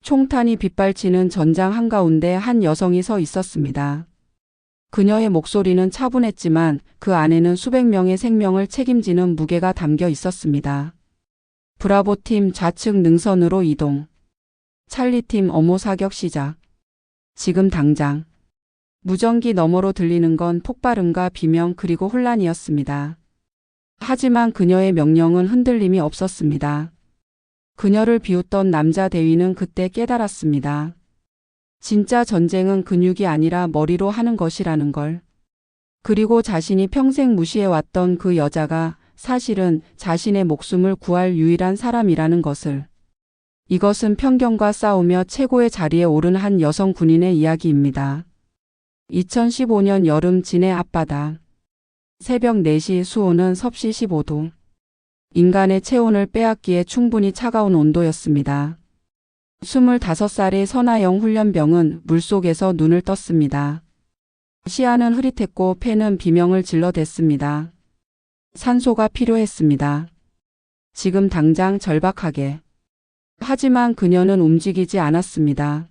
총탄이 빗발치는 전장 한가운데 한 여성이 서 있었습니다. 그녀의 목소리는 차분했지만 그 안에는 수백 명의 생명을 책임지는 무게가 담겨 있었습니다. 브라보 팀 좌측 능선으로 이동. 찰리 팀 어모 사격 시작. 지금 당장. 무전기 너머로 들리는 건 폭발음과 비명 그리고 혼란이었습니다. 하지만 그녀의 명령은 흔들림이 없었습니다. 그녀를 비웃던 남자 대위는 그때 깨달았습니다. 진짜 전쟁은 근육이 아니라 머리로 하는 것이라는 걸. 그리고 자신이 평생 무시해왔던 그 여자가 사실은 자신의 목숨을 구할 유일한 사람이라는 것을. 이것은 편견과 싸우며 최고의 자리에 오른 한 여성 군인의 이야기입니다. 2015년 여름 진해 앞바다. 새벽 4시 수온은 섭씨 15도. 인간의 체온을 빼앗기에 충분히 차가운 온도였습니다. 25살의 선아영 훈련병은 물속에서 눈을 떴습니다. 시야는 흐릿했고 폐는 비명을 질러댔습니다. 산소가 필요했습니다. 지금 당장 절박하게. 하지만 그녀는 움직이지 않았습니다.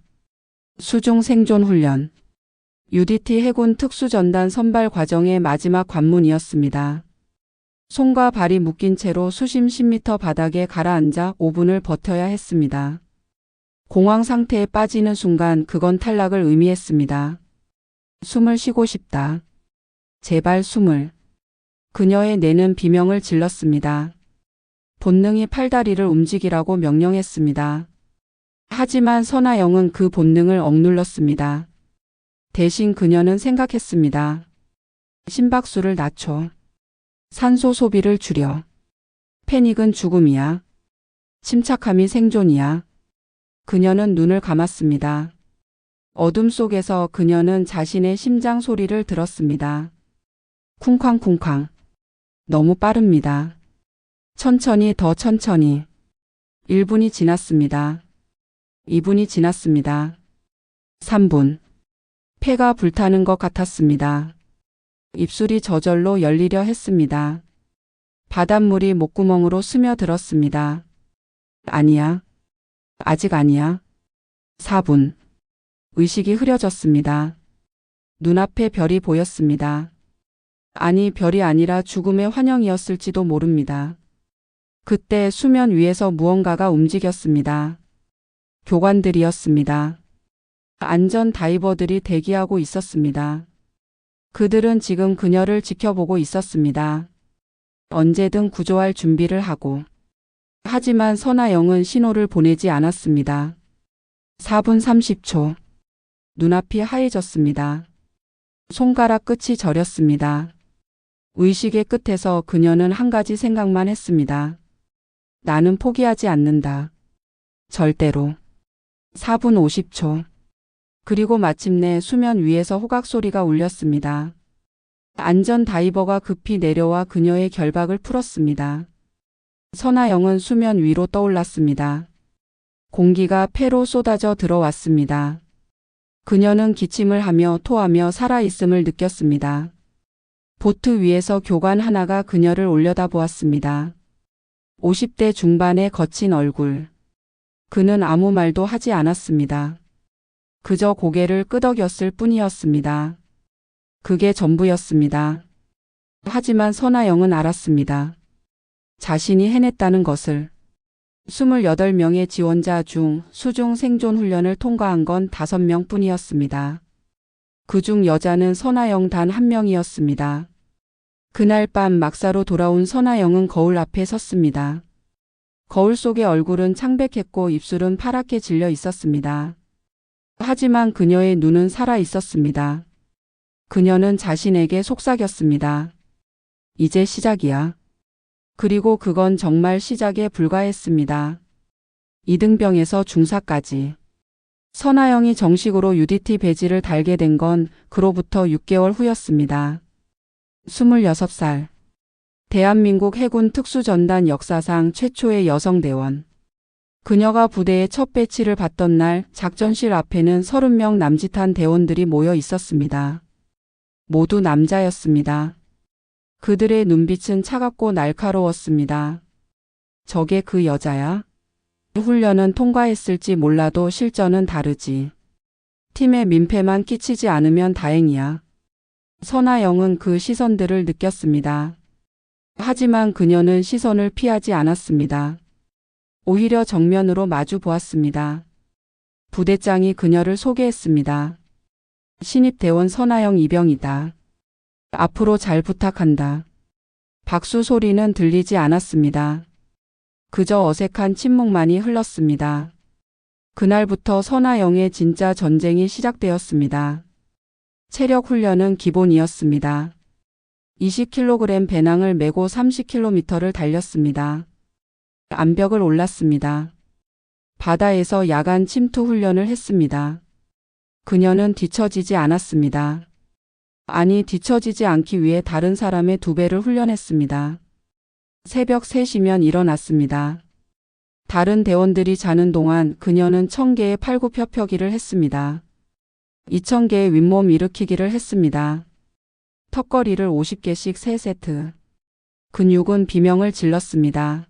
수중 생존 훈련. UDT 해군 특수전단 선발 과정의 마지막 관문이었습니다. 손과 발이 묶인 채로 수심 10m 바닥에 가라앉아 5분을 버텨야 했습니다. 공황 상태에 빠지는 순간 그건 탈락을 의미했습니다. 숨을 쉬고 싶다. 제발 숨을. 그녀의 뇌는 비명을 질렀습니다. 본능이 팔다리를 움직이라고 명령했습니다. 하지만 선아영은 그 본능을 억눌렀습니다. 대신 그녀는 생각했습니다. 심박수를 낮춰. 산소 소비를 줄여. 패닉은 죽음이야. 침착함이 생존이야. 그녀는 눈을 감았습니다. 어둠 속에서 그녀는 자신의 심장 소리를 들었습니다. 쿵쾅쿵쾅. 너무 빠릅니다. 천천히 더 천천히. 1분이 지났습니다. 2분이 지났습니다. 3분. 폐가 불타는 것 같았습니다. 입술이 저절로 열리려 했습니다. 바닷물이 목구멍으로 스며들었습니다. 아니야. 아직 아니야. 4분. 의식이 흐려졌습니다. 눈앞에 별이 보였습니다. 아니, 별이 아니라 죽음의 환영이었을지도 모릅니다. 그때 수면 위에서 무언가가 움직였습니다. 교관들이었습니다. 안전 다이버들이 대기하고 있었습니다. 그들은 지금 그녀를 지켜보고 있었습니다. 언제든 구조할 준비를 하고. 하지만 선아영은 신호를 보내지 않았습니다. 4분 30초. 눈앞이 하얘졌습니다. 손가락 끝이 저렸습니다. 의식의 끝에서 그녀는 한 가지 생각만 했습니다. 나는 포기하지 않는다. 절대로. 4분 50초. 그리고 마침내 수면 위에서 호각 소리가 울렸습니다. 안전 다이버가 급히 내려와 그녀의 결박을 풀었습니다. 선아영은 수면 위로 떠올랐습니다. 공기가 폐로 쏟아져 들어왔습니다. 그녀는 기침을 하며 토하며 살아있음을 느꼈습니다. 보트 위에서 교관 하나가 그녀를 올려다보았습니다. 50대 중반의 거친 얼굴. 그는 아무 말도 하지 않았습니다. 그저 고개를 끄덕였을 뿐이었습니다. 그게 전부였습니다. 하지만 선아영은 알았습니다. 자신이 해냈다는 것을. 28명의 지원자 중 수중 생존 훈련을 통과한 건 5명 뿐이었습니다. 그중 여자는 선아영 단 1명이었습니다. 그날 밤 막사로 돌아온 선아영은 거울 앞에 섰습니다. 거울 속의 얼굴은 창백했고 입술은 파랗게 질려 있었습니다. 하지만 그녀의 눈은 살아 있었습니다. 그녀는 자신에게 속삭였습니다. 이제 시작이야. 그리고 그건 정말 시작에 불과했습니다. 이등병에서 중사까지. 선아영이 정식으로 UDT 배지를 달게 된 건 그로부터 6개월 후였습니다. 26살. 대한민국 해군 특수전단 역사상 최초의 여성 대원. 그녀가 부대에 첫 배치를 받던 날 작전실 앞에는 30명 남짓한 대원들이 모여 있었습니다. 모두 남자였습니다. 그들의 눈빛은 차갑고 날카로웠습니다. 저게 그 여자야? 훈련은 통과했을지 몰라도 실전은 다르지. 팀에 민폐만 끼치지 않으면 다행이야. 선아영은 그 시선들을 느꼈습니다. 하지만 그녀는 시선을 피하지 않았습니다. 오히려 정면으로 마주 보았습니다. 부대장이 그녀를 소개했습니다. 신입대원 선아영 이병이다. 앞으로 잘 부탁한다. 박수 소리는 들리지 않았습니다. 그저 어색한 침묵만이 흘렀습니다. 그날부터 선아영의 진짜 전쟁이 시작되었습니다. 체력 훈련은 기본이었습니다. 20kg 배낭을 메고 30km를 달렸습니다. 암벽을 올랐습니다. 바다에서 야간 침투 훈련을 했습니다. 그녀는 뒤처지지 않았습니다. 아니, 뒤처지지 않기 위해 다른 사람의 2배를 훈련했습니다. 새벽 3시면 일어났습니다. 다른 대원들이 자는 동안 그녀는 1000개의 팔굽혀펴기를 했습니다. 2000개의 윗몸 일으키기를 했습니다. 턱걸이를 50개씩 3세트. 근육은 비명을 질렀습니다.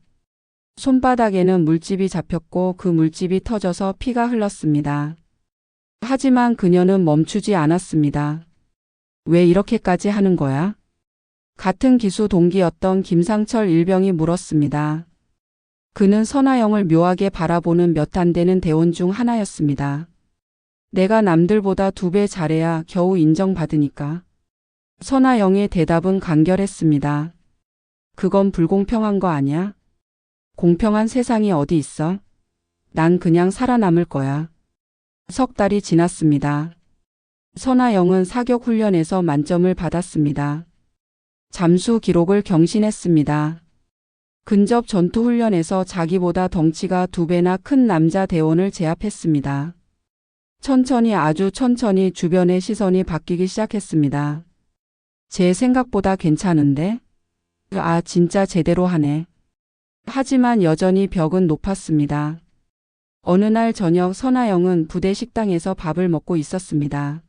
손바닥에는 물집이 잡혔고 그 물집이 터져서 피가 흘렀습니다. 하지만 그녀는 멈추지 않았습니다. 왜 이렇게까지 하는 거야? 같은 기수 동기였던 김상철 일병이 물었습니다. 그는 선아영을 묘하게 바라보는 몇 안 되는 대원 중 하나였습니다. 내가 남들보다 2배 잘해야 겨우 인정받으니까. 선아영의 대답은 간결했습니다. 그건 불공평한 거 아니야? 공평한 세상이 어디 있어? 난 그냥 살아남을 거야. 석 달이 지났습니다. 선아영은 사격 훈련에서 만점을 받았습니다. 잠수 기록을 경신했습니다. 근접 전투 훈련에서 자기보다 덩치가 2배나 큰 남자 대원을 제압했습니다. 천천히, 아주 천천히 주변의 시선이 바뀌기 시작했습니다. 제 생각보다 괜찮은데? 아, 진짜 제대로 하네. 하지만 여전히 벽은 높았습니다. 어느 날 저녁 선아영은 부대 식당에서 밥을 먹고 있었습니다.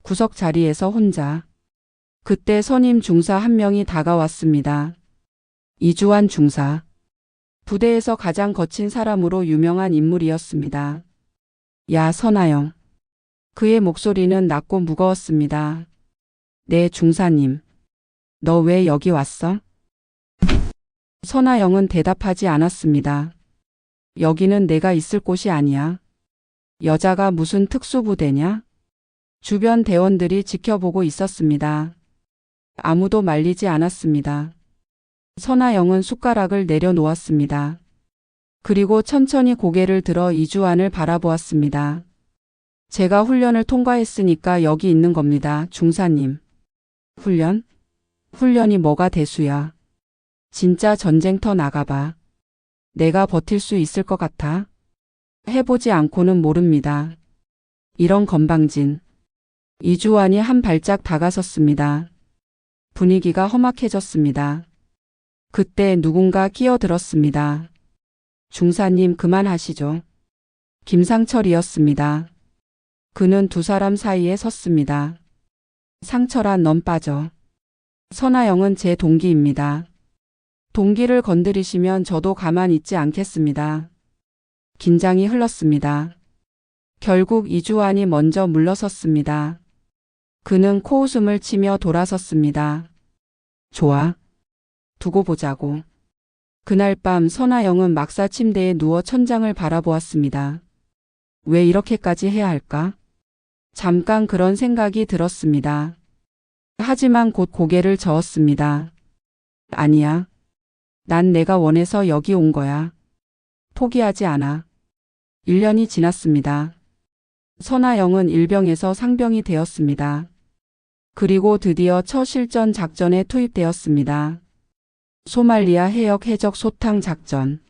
구석 자리에서 혼자. 그때 선임 중사 한 명이 다가왔습니다. 이주환 중사. 부대에서 가장 거친 사람으로 유명한 인물이었습니다. 야, 선아영. 그의 목소리는 낮고 무거웠습니다. 네, 중사님. 너 왜 여기 왔어? 선아영은 대답하지 않았습니다. 여기는 내가 있을 곳이 아니야. 여자가 무슨 특수부대냐? 주변 대원들이 지켜보고 있었습니다. 아무도 말리지 않았습니다. 선아영은 숟가락을 내려놓았습니다. 그리고 천천히 고개를 들어 이주환을 바라보았습니다. 제가 훈련을 통과했으니까 여기 있는 겁니다, 중사님. 훈련? 훈련이 뭐가 대수야. 진짜 전쟁터 나가봐. 내가 버틸 수 있을 것 같아? 해보지 않고는 모릅니다. 이런 건방진. 이주환이 한 발짝 다가섰습니다. 분위기가 험악해졌습니다. 그때 누군가 끼어들었습니다. 중사님, 그만하시죠. 김상철이었습니다. 그는 2사람 사이에 섰습니다. 상철아, 넌 빠져. 선아영은 제 동기입니다. 동기를 건드리시면 저도 가만 있지 않겠습니다. 긴장이 흘렀습니다. 결국 이주환이 먼저 물러섰습니다. 그는 코웃음을 치며 돌아섰습니다. 좋아. 두고 보자고. 그날 밤 선아영은 막사 침대에 누워 천장을 바라보았습니다. 왜 이렇게까지 해야 할까? 잠깐 그런 생각이 들었습니다. 하지만 곧 고개를 저었습니다. 아니야. 난 내가 원해서 여기 온 거야. 포기하지 않아. 1년이 지났습니다. 선아영은 일병에서 상병이 되었습니다. 그리고 드디어 첫 실전 작전에 투입되었습니다. 소말리아 해역 해적 소탕 작전.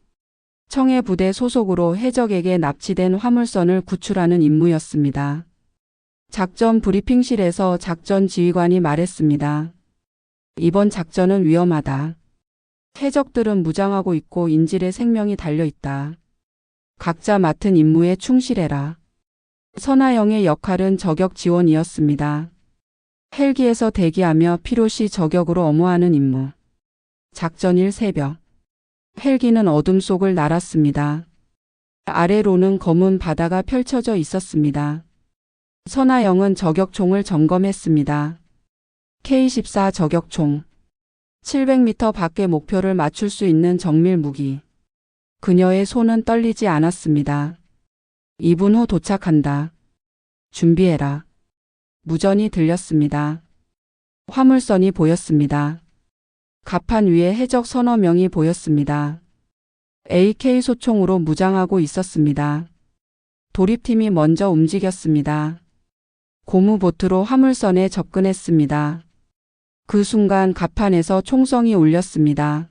청해 부대 소속으로 해적에게 납치된 화물선을 구출하는 임무였습니다. 작전 브리핑실에서 작전 지휘관이 말했습니다. 이번 작전은 위험하다. 해적들은 무장하고 있고 인질의 생명이 달려있다. 각자 맡은 임무에 충실해라. 선아영의 역할은 저격 지원이었습니다. 헬기에서 대기하며 필요시 저격으로 엄호하는 임무. 작전일 새벽. 헬기는 어둠 속을 날았습니다. 아래로는 검은 바다가 펼쳐져 있었습니다. 선아영은 저격총을 점검했습니다. K14 저격총. 700m 밖의 목표를 맞출 수 있는 정밀 무기. 그녀의 손은 떨리지 않았습니다. 2분 후 도착한다. 준비해라. 무전이 들렸습니다. 화물선이 보였습니다. 갑판 위에 해적 서너 명이 보였습니다. AK 소총으로 무장하고 있었습니다. 도립팀이 먼저 움직였습니다. 고무보트로 화물선에 접근했습니다. 그 순간 갑판에서 총성이 울렸습니다.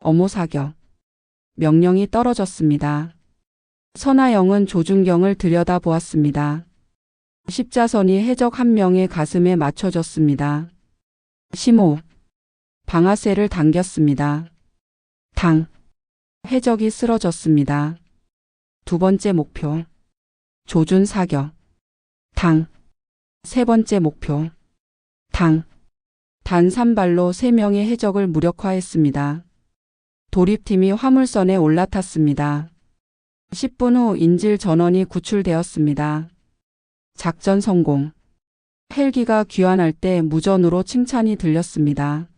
어모 사격. 명령이 떨어졌습니다. 선아영은 조준경을 들여다보았습니다. 십자선이 해적 한 명의 가슴에 맞춰졌습니다. 심호. 방아쇠를 당겼습니다. 당. 해적이 쓰러졌습니다. 두 번째 목표. 조준 사격. 당. 세 번째 목표. 당. 단 3발로 3명의 해적을 무력화했습니다. 도립팀이 화물선에 올라탔습니다. 10분 후 인질 전원이 구출되었습니다. 작전 성공. 헬기가 귀환할 때 무전으로 칭찬이 들렸습니다.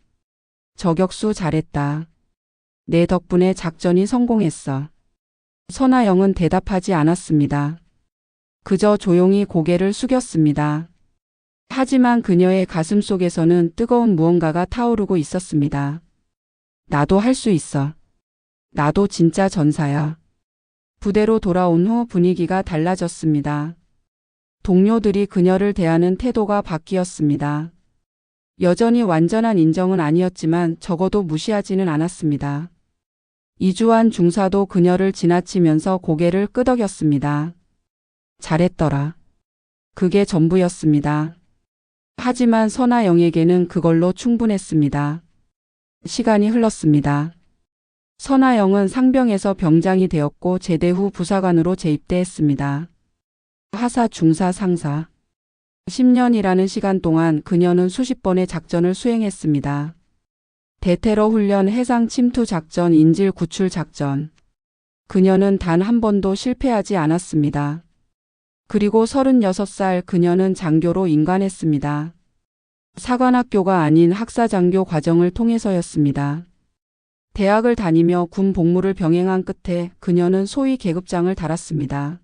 저격수 잘했다. 내 덕분에 작전이 성공했어. 선아영은 대답하지 않았습니다. 그저 조용히 고개를 숙였습니다. 하지만 그녀의 가슴 속에서는 뜨거운 무언가가 타오르고 있었습니다. 나도 할 수 있어. 나도 진짜 전사야. 부대로 돌아온 후 분위기가 달라졌습니다. 동료들이 그녀를 대하는 태도가 바뀌었습니다. 여전히 완전한 인정은 아니었지만 적어도 무시하지는 않았습니다. 이주환 중사도 그녀를 지나치면서 고개를 끄덕였습니다. 잘했더라. 그게 전부였습니다. 하지만 선아영에게는 그걸로 충분했습니다. 시간이 흘렀습니다. 선아영은 상병에서 병장이 되었고 제대 후 부사관으로 재입대했습니다. 하사 중사 상사. 10년이라는 시간 동안 그녀는 수십 번의 작전을 수행했습니다. 대테러 훈련, 해상 침투 작전, 인질 구출 작전. 그녀는 단 한 번도 실패하지 않았습니다. 그리고 36살 그녀는 장교로 임관했습니다. 사관학교가 아닌 학사장교 과정을 통해서였습니다. 대학을 다니며 군 복무를 병행한 끝에 그녀는 소위 계급장을 달았습니다.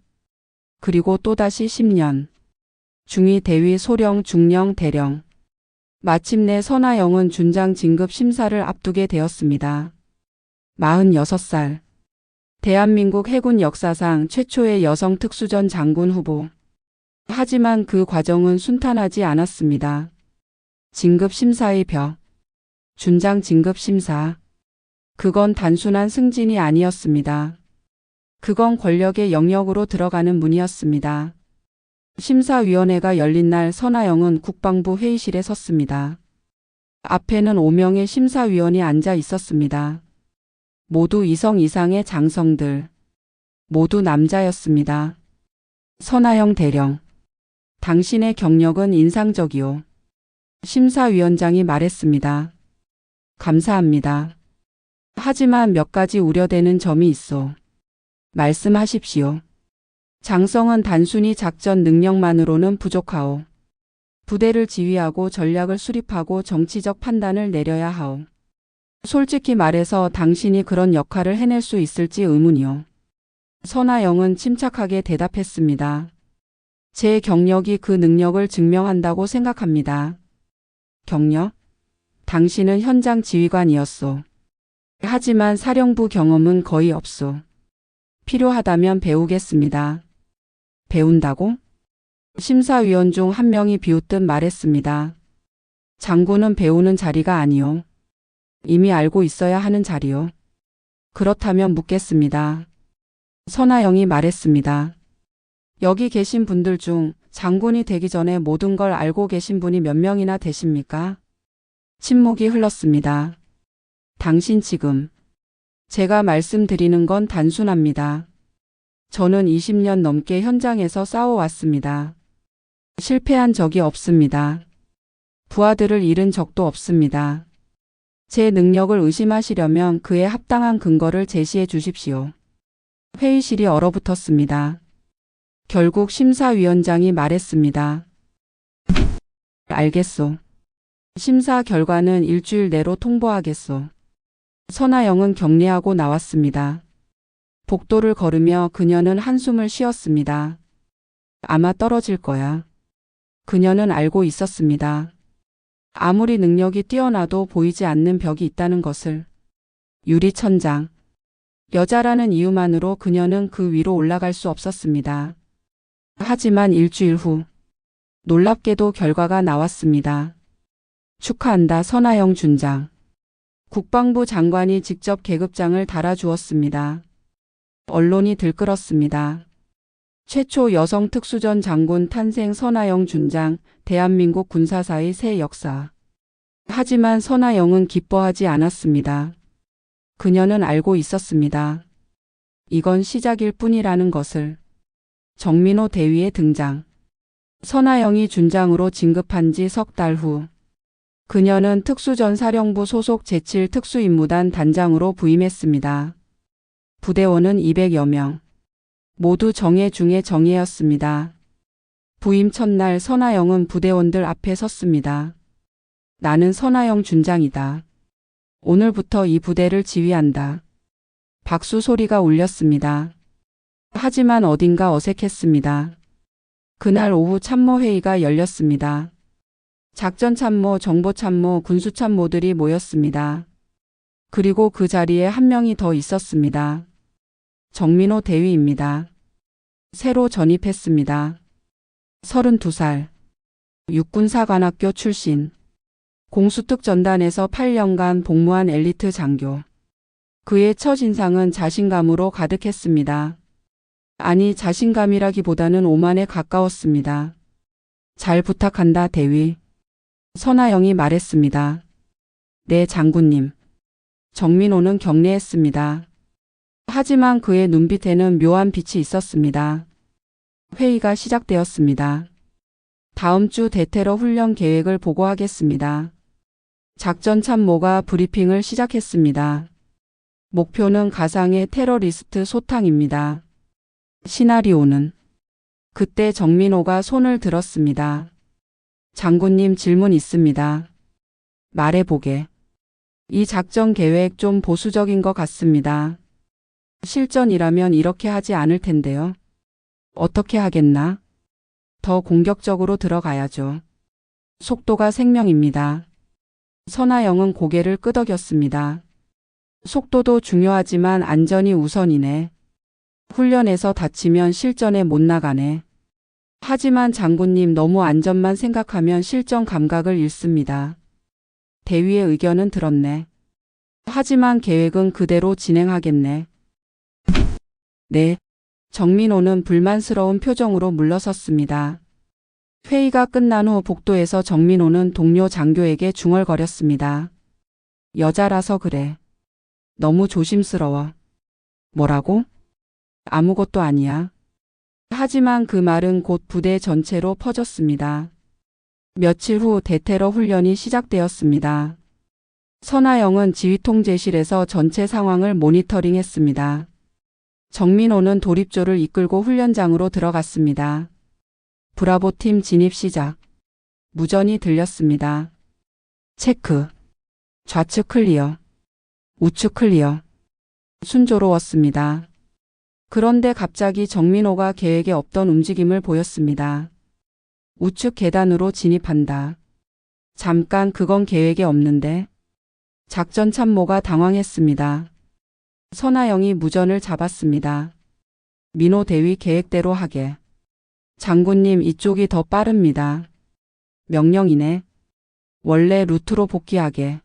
그리고 또다시 10년. 중위, 대위, 소령, 중령, 대령. 마침내 선아영은 준장 진급 심사를 앞두게 되었습니다. 46살. 대한민국 해군 역사상 최초의 여성 특수전 장군 후보. 하지만 그 과정은 순탄하지 않았습니다. 진급 심사의 벽. 준장 진급 심사. 그건 단순한 승진이 아니었습니다. 그건 권력의 영역으로 들어가는 문이었습니다. 심사위원회가 열린 날 선아영은 국방부 회의실에 섰습니다. 앞에는 5명의 심사위원이 앉아 있었습니다. 모두 이성 이상의 장성들. 모두 남자였습니다. 선아영 대령. 당신의 경력은 인상적이오. 심사위원장이 말했습니다. 감사합니다. 하지만 몇 가지 우려되는 점이 있어. 말씀하십시오. 장성은 단순히 작전 능력만으로는 부족하오. 부대를 지휘하고 전략을 수립하고 정치적 판단을 내려야 하오. 솔직히 말해서 당신이 그런 역할을 해낼 수 있을지 의문이오. 선아영은 침착하게 대답했습니다. 제 경력이 그 능력을 증명한다고 생각합니다. 경력? 당신은 현장 지휘관이었소. 하지만 사령부 경험은 거의 없소. 필요하다면 배우겠습니다. 배운다고? 심사위원 중 한 명이 비웃듯 말했습니다. 장군은 배우는 자리가 아니오. 이미 알고 있어야 하는 자리요. 그렇다면 묻겠습니다. 선아영이 말했습니다. 여기 계신 분들 중 장군이 되기 전에 모든 걸 알고 계신 분이 몇 명이나 되십니까? 침묵이 흘렀습니다. 당신 지금. 제가 말씀드리는 건 단순합니다. 저는 20년 넘게 현장에서 싸워왔습니다. 실패한 적이 없습니다. 부하들을 잃은 적도 없습니다. 제 능력을 의심하시려면 그에 합당한 근거를 제시해 주십시오. 회의실이 얼어붙었습니다. 결국 심사위원장이 말했습니다. 알겠소. 심사 결과는 일주일 내로 통보하겠소. 선아영은 경례하고 나왔습니다. 복도를 걸으며 그녀는 한숨을 쉬었습니다. 아마 떨어질 거야. 그녀는 알고 있었습니다. 아무리 능력이 뛰어나도 보이지 않는 벽이 있다는 것을. 유리천장. 여자라는 이유만으로 그녀는 그 위로 올라갈 수 없었습니다. 하지만 일주일 후 놀랍게도 결과가 나왔습니다. 축하한다 선아영 준장. 국방부 장관이 직접 계급장을 달아주었습니다. 언론이 들끓었습니다. 최초 여성 특수전 장군 탄생 선아영 준장, 대한민국 군사사의 새 역사. 하지만 선아영은 기뻐하지 않았습니다. 그녀는 알고 있었습니다. 이건 시작일 뿐이라는 것을. 정민호 대위의 등장. 선아영이 준장으로 진급한 지 석 달 후. 그녀는 특수전사령부 소속 제7특수임무단 단장으로 부임했습니다. 부대원은 200여 명. 모두 정예 중의 정예였습니다. 부임 첫날 선아영은 부대원들 앞에 섰습니다. 나는 선아영 준장이다. 오늘부터 이 부대를 지휘한다. 박수 소리가 울렸습니다. 하지만 어딘가 어색했습니다. 그날 오후 참모회의가 열렸습니다. 작전참모, 정보참모, 군수참모들이 모였습니다. 그리고 그 자리에 한 명이 더 있었습니다. 정민호 대위입니다. 새로 전입했습니다. 32살. 육군사관학교 출신. 공수특 전단에서 8년간 복무한 엘리트 장교. 그의 첫인상은 자신감으로 가득했습니다. 아니, 자신감이라기보다는 오만에 가까웠습니다. 잘 부탁한다 대위. 선아영이 말했습니다. 네 장군님. 정민호는 경례했습니다. 하지만 그의 눈빛에는 묘한 빛이 있었습니다. 회의가 시작되었습니다. 다음 주 대테러 훈련 계획을 보고하겠습니다. 작전참모가 브리핑을 시작했습니다. 목표는 가상의 테러리스트 소탕입니다. 시나리오는. 그때 정민호가 손을 들었습니다. 장군님 질문 있습니다. 말해보게. 이 작전 계획 좀 보수적인 것 같습니다. 실전이라면 이렇게 하지 않을 텐데요. 어떻게 하겠나? 더 공격적으로 들어가야죠. 속도가 생명입니다. 선아영은 고개를 끄덕였습니다. 속도도 중요하지만 안전이 우선이네. 훈련에서 다치면 실전에 못 나가네. 하지만 장군님 너무 안전만 생각하면 실전 감각을 잃습니다. 대위의 의견은 들었네. 하지만 계획은 그대로 진행하겠네. 네. 정민호는 불만스러운 표정으로 물러섰습니다. 회의가 끝난 후 복도에서 정민호는 동료 장교에게 중얼거렸습니다. 여자라서 그래. 너무 조심스러워. 뭐라고? 아무것도 아니야. 하지만 그 말은 곧 부대 전체로 퍼졌습니다. 며칠 후 대테러 훈련이 시작되었습니다. 선아영은 지휘통제실에서 전체 상황을 모니터링했습니다. 정민호는 도립조를 이끌고 훈련장으로 들어갔습니다. 브라보 팀 진입 시작. 무전이 들렸습니다. 체크. 좌측 클리어. 우측 클리어. 순조로웠습니다. 그런데 갑자기 정민호가 계획에 없던 움직임을 보였습니다. 우측 계단으로 진입한다. 잠깐 그건 계획에 없는데. 작전 참모가 당황했습니다. 선아영이 무전을 잡았습니다. 민호 대위 계획대로 하게. 장군님 이쪽이 더 빠릅니다. 명령이네. 원래 루트로 복귀하게.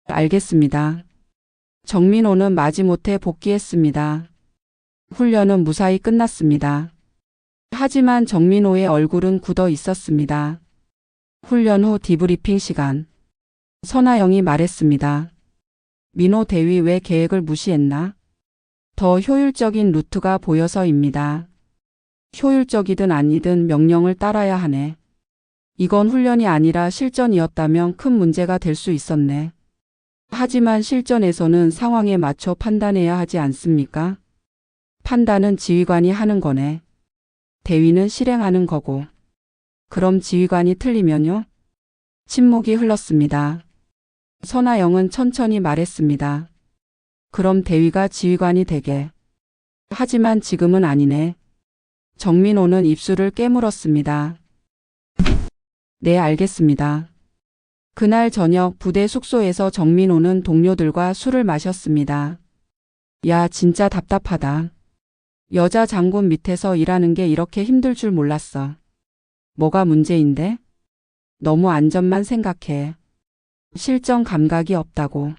알겠습니다. 정민호는 마지못해 복귀했습니다. 훈련은 무사히 끝났습니다. 하지만 정민호의 얼굴은 굳어 있었습니다. 훈련 후 디브리핑 시간. 선아영이 말했습니다. 민호 대위 왜 계획을 무시했나? 더 효율적인 루트가 보여서입니다. 효율적이든 아니든 명령을 따라야 하네. 이건 훈련이 아니라 실전이었다면 큰 문제가 될 수 있었네. 하지만 실전에서는 상황에 맞춰 판단해야 하지 않습니까? 판단은 지휘관이 하는 거네. 대위는 실행하는 거고. 그럼 지휘관이 틀리면요? 침묵이 흘렀습니다. 선아영은 천천히 말했습니다. 그럼 대위가 지휘관이 되게. 하지만 지금은 아니네. 정민호는 입술을 깨물었습니다. 네, 알겠습니다. 그날 저녁 부대 숙소에서 정민호는 동료들과 술을 마셨습니다. 야, 진짜 답답하다. 여자 장군 밑에서 일하는 게 이렇게 힘들 줄 몰랐어. 뭐가 문제인데? 너무 안전만 생각해. 실전 감각이 없다고.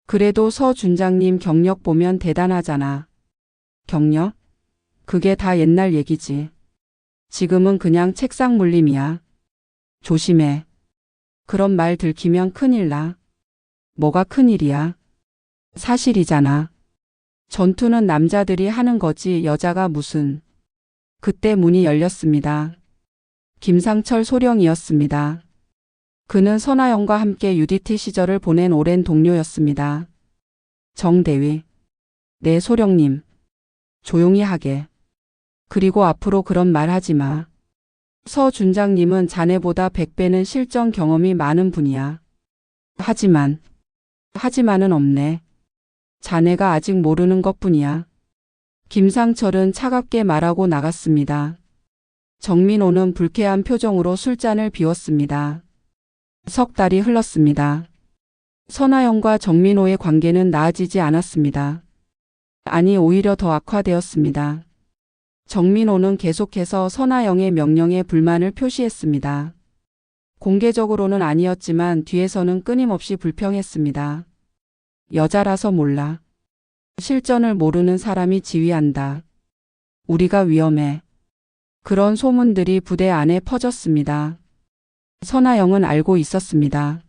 그래도 서 준장님 경력 보면 대단하잖아. 경력? 그게 다 옛날 얘기지. 지금은 그냥 책상 물림이야. 조심해. 그런 말 들키면 큰일 나. 뭐가 큰일이야? 사실이잖아. 전투는 남자들이 하는 거지 여자가 무슨. 그때 문이 열렸습니다. 김상철 소령이었습니다. 그는 선아영과 함께 UDT 시절을 보낸 오랜 동료였습니다. 정대위. 네, 소령님. 조용히 하게. 그리고 앞으로 그런 말 하지 마. 서 준장님은 자네보다 100배는 실전 경험이 많은 분이야. 하지만은 없네. 자네가 아직 모르는 것뿐이야. 김상철은 차갑게 말하고 나갔습니다. 정민호는 불쾌한 표정으로 술잔을 비웠습니다. 석 달이 흘렀습니다. 선아영과 정민호의 관계는 나아지지 않았습니다. 아니, 오히려 더 악화되었습니다. 정민호는 계속해서 선아영의 명령에 불만을 표시했습니다. 공개적으로는 아니었지만 뒤에서는 끊임없이 불평했습니다. 여자라서 몰라. 실전을 모르는 사람이 지휘한다. 우리가 위험해. 그런 소문들이 부대 안에 퍼졌습니다. 선아영은 알고 있었습니다.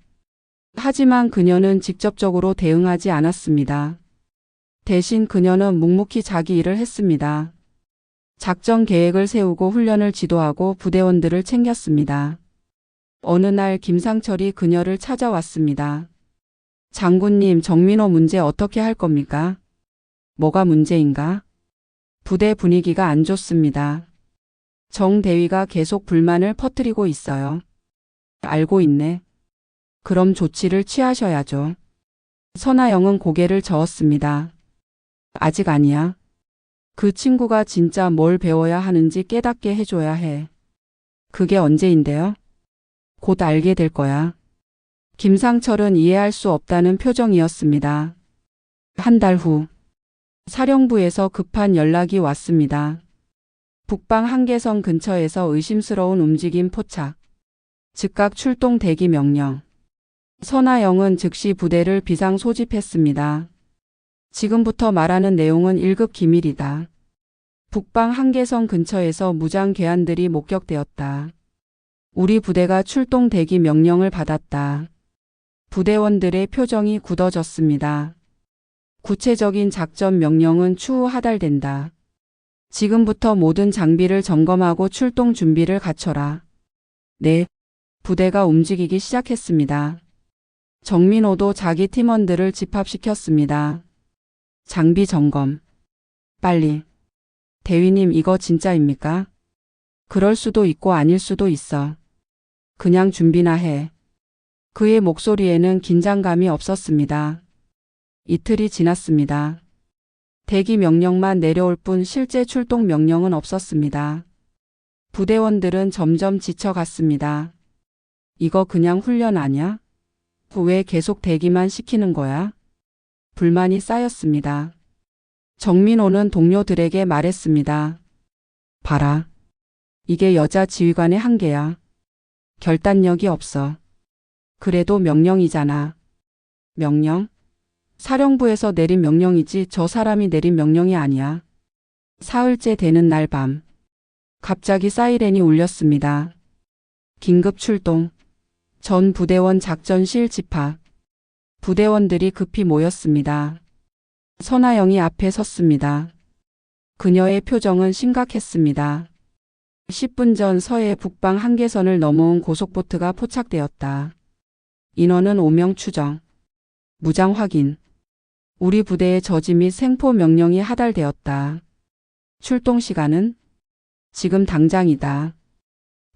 하지만 그녀는 직접적으로 대응하지 않았습니다. 대신 그녀는 묵묵히 자기 일을 했습니다. 작전 계획을 세우고 훈련을 지도하고 부대원들을 챙겼습니다. 어느 날 김상철이 그녀를 찾아왔습니다. 장군님, 정민호 문제 어떻게 할 겁니까? 뭐가 문제인가? 부대 분위기가 안 좋습니다. 정 대위가 계속 불만을 퍼뜨리고 있어요. 알고 있네. 그럼 조치를 취하셔야죠. 선아영은 고개를 저었습니다. 아직 아니야. 그 친구가 진짜 뭘 배워야 하는지 깨닫게 해줘야 해. 그게 언제인데요? 곧 알게 될 거야. 김상철은 이해할 수 없다는 표정이었습니다. 한 달 후, 사령부에서 급한 연락이 왔습니다. 북방 한계선 근처에서 의심스러운 움직임 포착. 즉각 출동 대기 명령. 선아영은 즉시 부대를 비상 소집했습니다. 지금부터 말하는 내용은 1급 기밀이다. 북방 한계선 근처에서 무장 괴한들이 목격되었다. 우리 부대가 출동 대기 명령을 받았다. 부대원들의 표정이 굳어졌습니다. 구체적인 작전 명령은 추후 하달된다. 지금부터 모든 장비를 점검하고 출동 준비를 갖춰라. 네, 부대가 움직이기 시작했습니다. 정민호도 자기 팀원들을 집합시켰습니다. 장비 점검. 빨리. 대위님, 이거 진짜입니까? 그럴 수도 있고 아닐 수도 있어. 그냥 준비나 해. 그의 목소리에는 긴장감이 없었습니다. 이틀이 지났습니다. 대기 명령만 내려올 뿐 실제 출동 명령은 없었습니다. 부대원들은 점점 지쳐갔습니다. 이거 그냥 훈련 아냐? 왜 계속 대기만 시키는 거야? 불만이 쌓였습니다. 정민호는 동료들에게 말했습니다. 봐라. 이게 여자 지휘관의 한계야. 결단력이 없어. 그래도 명령이잖아. 명령? 사령부에서 내린 명령이지 저 사람이 내린 명령이 아니야. 사흘째 되는 날 밤. 갑자기 사이렌이 울렸습니다. 긴급 출동. 전 부대원 작전실 집합. 부대원들이 급히 모였습니다. 선아영이 앞에 섰습니다. 그녀의 표정은 심각했습니다. 10분 전 서해 북방 한계선을 넘어온 고속보트가 포착되었다. 인원은 5명 추정. 무장 확인. 우리 부대의 저지 및 생포 명령이 하달되었다. 출동 시간은? 지금 당장이다.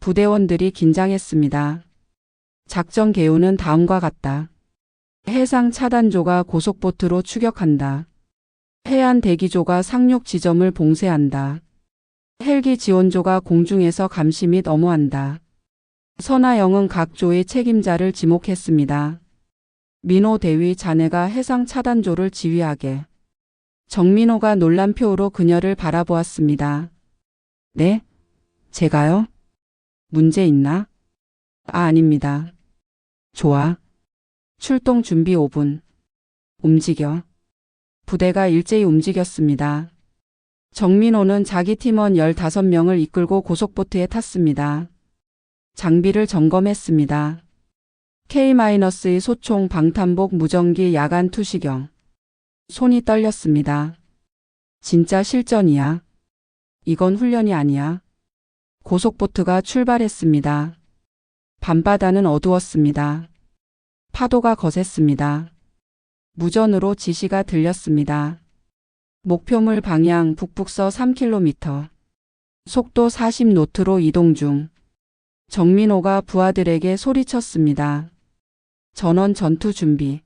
부대원들이 긴장했습니다. 작전 개요는 다음과 같다. 해상 차단조가 고속보트로 추격한다. 해안 대기조가 상륙 지점을 봉쇄한다. 헬기 지원조가 공중에서 감시 및 엄호한다. 선하영은 각 조의 책임자를 지목했습니다. 민호 대위 자네가 해상 차단조를 지휘하게. 정민호가 놀란 표로 그녀를 바라보았습니다. 네? 제가요? 문제 있나? 아닙니다. 좋아. 출동 준비 5분. 움직여. 부대가 일제히 움직였습니다. 정민호는 자기 팀원 15명을 이끌고 고속보트에 탔습니다. 장비를 점검했습니다. K-의 소총 방탄복 무전기 야간 투시경. 손이 떨렸습니다. 진짜 실전이야. 이건 훈련이 아니야. 고속보트가 출발했습니다. 밤바다는 어두웠습니다. 파도가 거셌습니다. 무전으로 지시가 들렸습니다. 목표물 방향 북북서 3km. 속도 40노트로 이동 중. 정민호가 부하들에게 소리쳤습니다. 전원 전투 준비.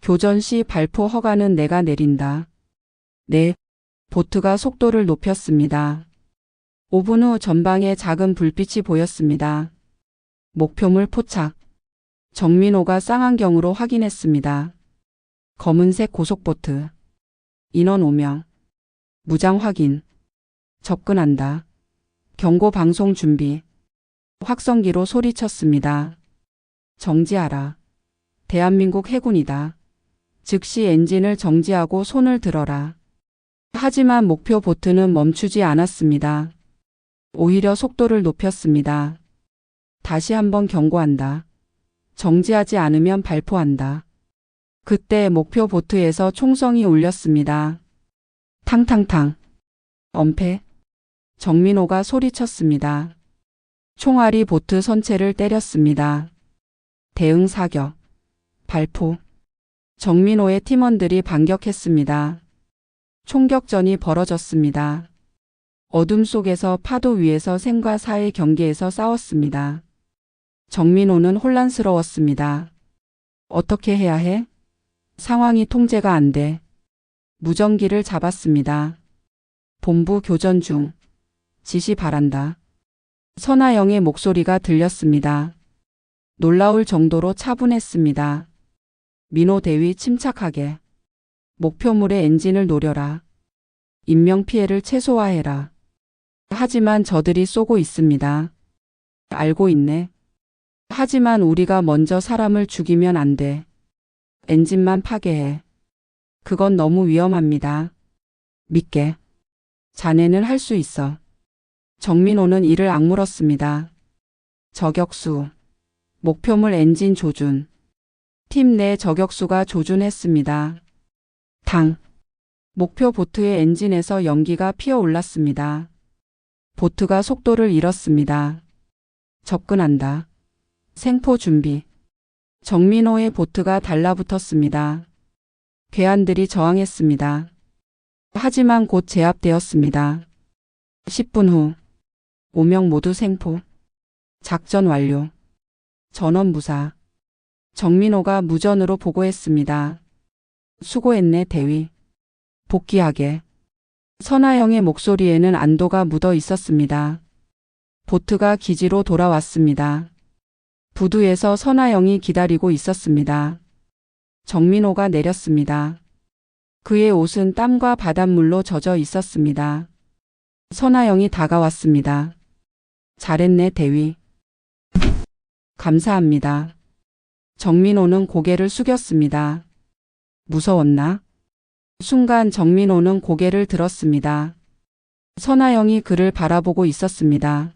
교전 시 발포 허가는 내가 내린다. 네. 보트가 속도를 높였습니다. 5분 후 전방에 작은 불빛이 보였습니다. 목표물 포착. 정민호가 쌍안경으로 확인했습니다. 검은색 고속보트. 인원 5명. 무장 확인. 접근한다. 경고 방송 준비. 확성기로 소리쳤습니다. 정지하라. 대한민국 해군이다. 즉시 엔진을 정지하고 손을 들어라. 하지만 목표 보트는 멈추지 않았습니다. 오히려 속도를 높였습니다. 다시 한번 경고한다. 정지하지 않으면 발포한다. 그때 목표 보트에서 총성이 울렸습니다. 탕탕탕. 엄폐. 정민호가 소리쳤습니다. 총알이 보트 선체를 때렸습니다. 대응 사격. 발포. 정민호의 팀원들이 반격했습니다. 총격전이 벌어졌습니다. 어둠 속에서 파도 위에서 생과 사의 경계에서 싸웠습니다. 정민호는 혼란스러웠습니다. 어떻게 해야 해? 상황이 통제가 안 돼. 무전기를 잡았습니다. 본부 교전 중. 지시 바란다. 선하영의 목소리가 들렸습니다. 놀라울 정도로 차분했습니다. 민호 대위 침착하게. 목표물의 엔진을 노려라. 인명피해를 최소화해라. 하지만 저들이 쏘고 있습니다. 알고 있네. 하지만 우리가 먼저 사람을 죽이면 안 돼. 엔진만 파괴해. 그건 너무 위험합니다. 믿게. 자네는 할 수 있어. 정민호는 이를 악물었습니다. 저격수. 목표물 엔진 조준. 팀 내 저격수가 조준했습니다. 당. 목표 보트의 엔진에서 연기가 피어올랐습니다. 보트가 속도를 잃었습니다. 접근한다. 생포 준비. 정민호의 보트가 달라붙었습니다. 괴한들이 저항했습니다. 하지만 곧 제압되었습니다. 10분 후. 5명 모두 생포. 작전 완료. 전원 무사. 정민호가 무전으로 보고했습니다. 수고했네 대위. 복귀하게. 선하영의 목소리에는 안도가 묻어 있었습니다. 보트가 기지로 돌아왔습니다. 부두에서 선하영이 기다리고 있었습니다. 정민호가 내렸습니다. 그의 옷은 땀과 바닷물로 젖어 있었습니다. 선하영이 다가왔습니다. 잘했네 대위. 감사합니다. 정민호는 고개를 숙였습니다. 무서웠나? 순간 정민호는 고개를 들었습니다. 선하영이 그를 바라보고 있었습니다.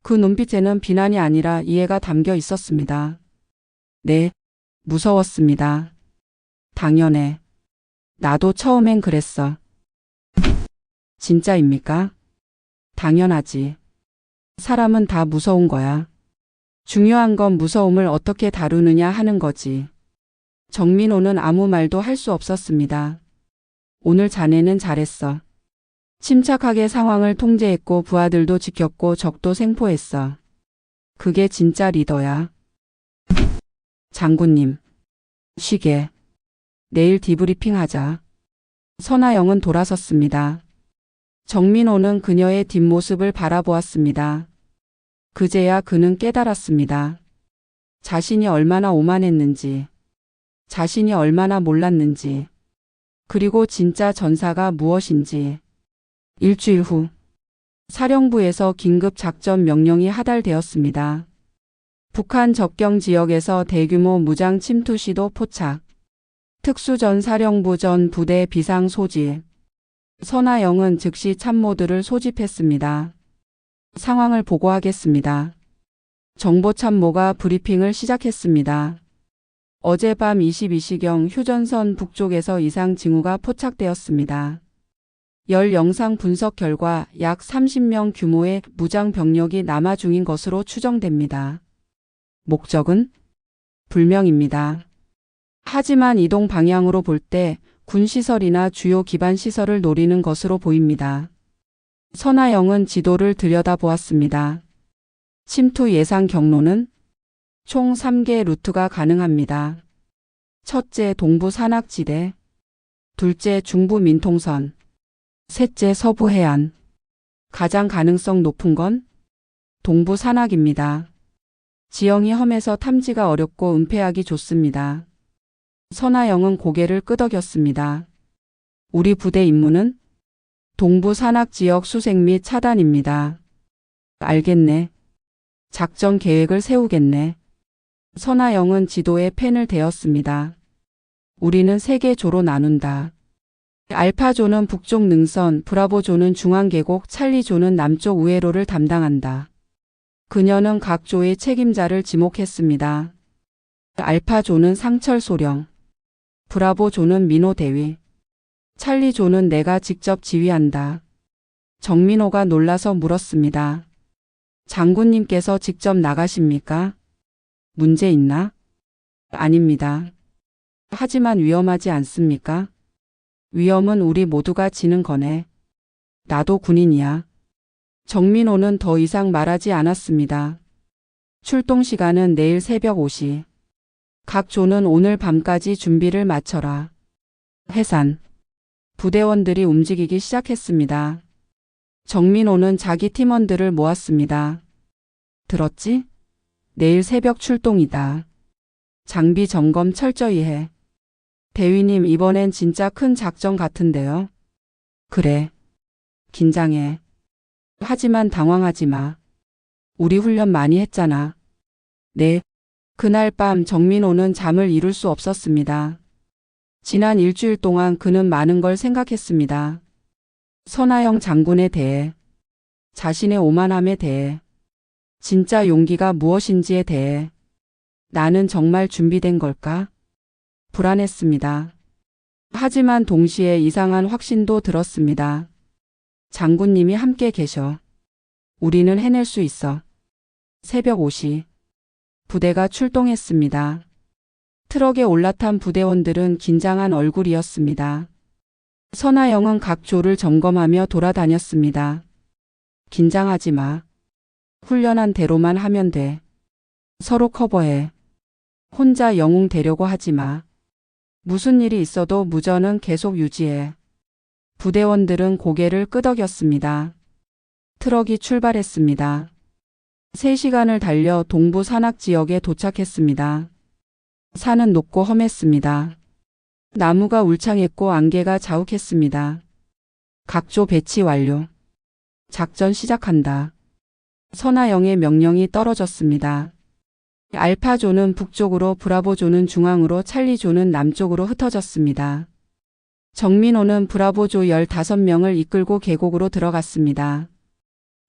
그 눈빛에는 비난이 아니라 이해가 담겨 있었습니다. 네, 무서웠습니다. 당연해. 나도 처음엔 그랬어. 진짜입니까? 당연하지. 사람은 다 무서운 거야. 중요한 건 무서움을 어떻게 다루느냐 하는 거지. 정민호는 아무 말도 할 수 없었습니다. 오늘 자네는 잘했어. 침착하게 상황을 통제했고 부하들도 지켰고 적도 생포했어. 그게 진짜 리더야. 장군님. 쉬게. 내일 디브리핑 하자. 선아영은 돌아섰습니다. 정민호는 그녀의 뒷모습을 바라보았습니다. 그제야 그는 깨달았습니다. 자신이 얼마나 오만했는지, 자신이 얼마나 몰랐는지, 그리고 진짜 전사가 무엇인지. 일주일 후, 사령부에서 긴급 작전 명령이 하달되었습니다. 북한 접경 지역에서 대규모 무장 침투 시도 포착. 특수전사령부 전 부대 비상 소집. 선아영은 즉시 참모들을 소집했습니다. 상황을 보고하겠습니다. 정보참모가 브리핑을 시작했습니다. 어젯밤 22시경 휴전선 북쪽에서 이상 징후가 포착되었습니다. 열 영상 분석 결과 약 30명 규모의 무장 병력이 남하 중인 것으로 추정됩니다. 목적은 불명입니다. 하지만 이동 방향으로 볼 때 군시설이나 주요 기반 시설을 노리는 것으로 보입니다. 선아영은 지도를 들여다보았습니다. 침투 예상 경로는 총 3개 루트가 가능합니다. 첫째 동부 산악지대, 둘째 중부 민통선, 셋째 서부 해안. 가장 가능성 높은 건 동부 산악입니다. 지형이 험해서 탐지가 어렵고 은폐하기 좋습니다. 선아영은 고개를 끄덕였습니다. 우리 부대 임무는 동부 산악 지역 수색 및 차단입니다. 알겠네. 작전 계획을 세우겠네. 선아영은 지도에 펜을 대었습니다. 우리는 3개 조로 나눈다. 알파조는 북쪽 능선, 브라보조는 중앙계곡, 찰리조는 남쪽 우회로를 담당한다. 그녀는 각 조의 책임자를 지목했습니다. 알파조는 상철소령, 브라보조는 민호대위, 찰리조는 내가 직접 지휘한다. 정민호가 놀라서 물었습니다. 장군님께서 직접 나가십니까? 문제 있나? 아닙니다. 하지만 위험하지 않습니까? 위험은 우리 모두가 지는 거네. 나도 군인이야. 정민호는 더 이상 말하지 않았습니다. 출동 시간은 내일 새벽 5시. 각 조는 오늘 밤까지 준비를 마쳐라. 해산. 부대원들이 움직이기 시작했습니다. 정민호는 자기 팀원들을 모았습니다. 들었지? 내일 새벽 출동이다. 장비 점검 철저히 해. 대위님, 이번엔 진짜 큰 작전 같은데요. 그래. 긴장해. 하지만 당황하지 마. 우리 훈련 많이 했잖아. 네. 그날 밤 정민호는 잠을 이룰 수 없었습니다. 지난 일주일 동안 그는 많은 걸 생각했습니다. 선아영 장군에 대해, 자신의 오만함에 대해, 진짜 용기가 무엇인지에 대해. 나는 정말 준비된 걸까? 불안했습니다. 하지만 동시에 이상한 확신도 들었습니다. 장군님이 함께 계셔. 우리는 해낼 수 있어. 새벽 5시. 부대가 출동했습니다. 트럭에 올라탄 부대원들은 긴장한 얼굴이었습니다. 선아영은 각 조를 점검하며 돌아다녔습니다. 긴장하지 마. 훈련한 대로만 하면 돼. 서로 커버해. 혼자 영웅 되려고 하지 마. 무슨 일이 있어도 무전은 계속 유지해. 부대원들은 고개를 끄덕였습니다. 트럭이 출발했습니다. 3시간을 달려 동부 산악 지역에 도착했습니다. 산은 높고 험했습니다. 나무가 울창했고 안개가 자욱했습니다. 각조 배치 완료. 작전 시작한다. 선아영의 명령이 떨어졌습니다. 알파조는 북쪽으로, 브라보조는 중앙으로, 찰리조는 남쪽으로 흩어졌습니다. 정민호는 브라보조 15명을 이끌고 계곡으로 들어갔습니다.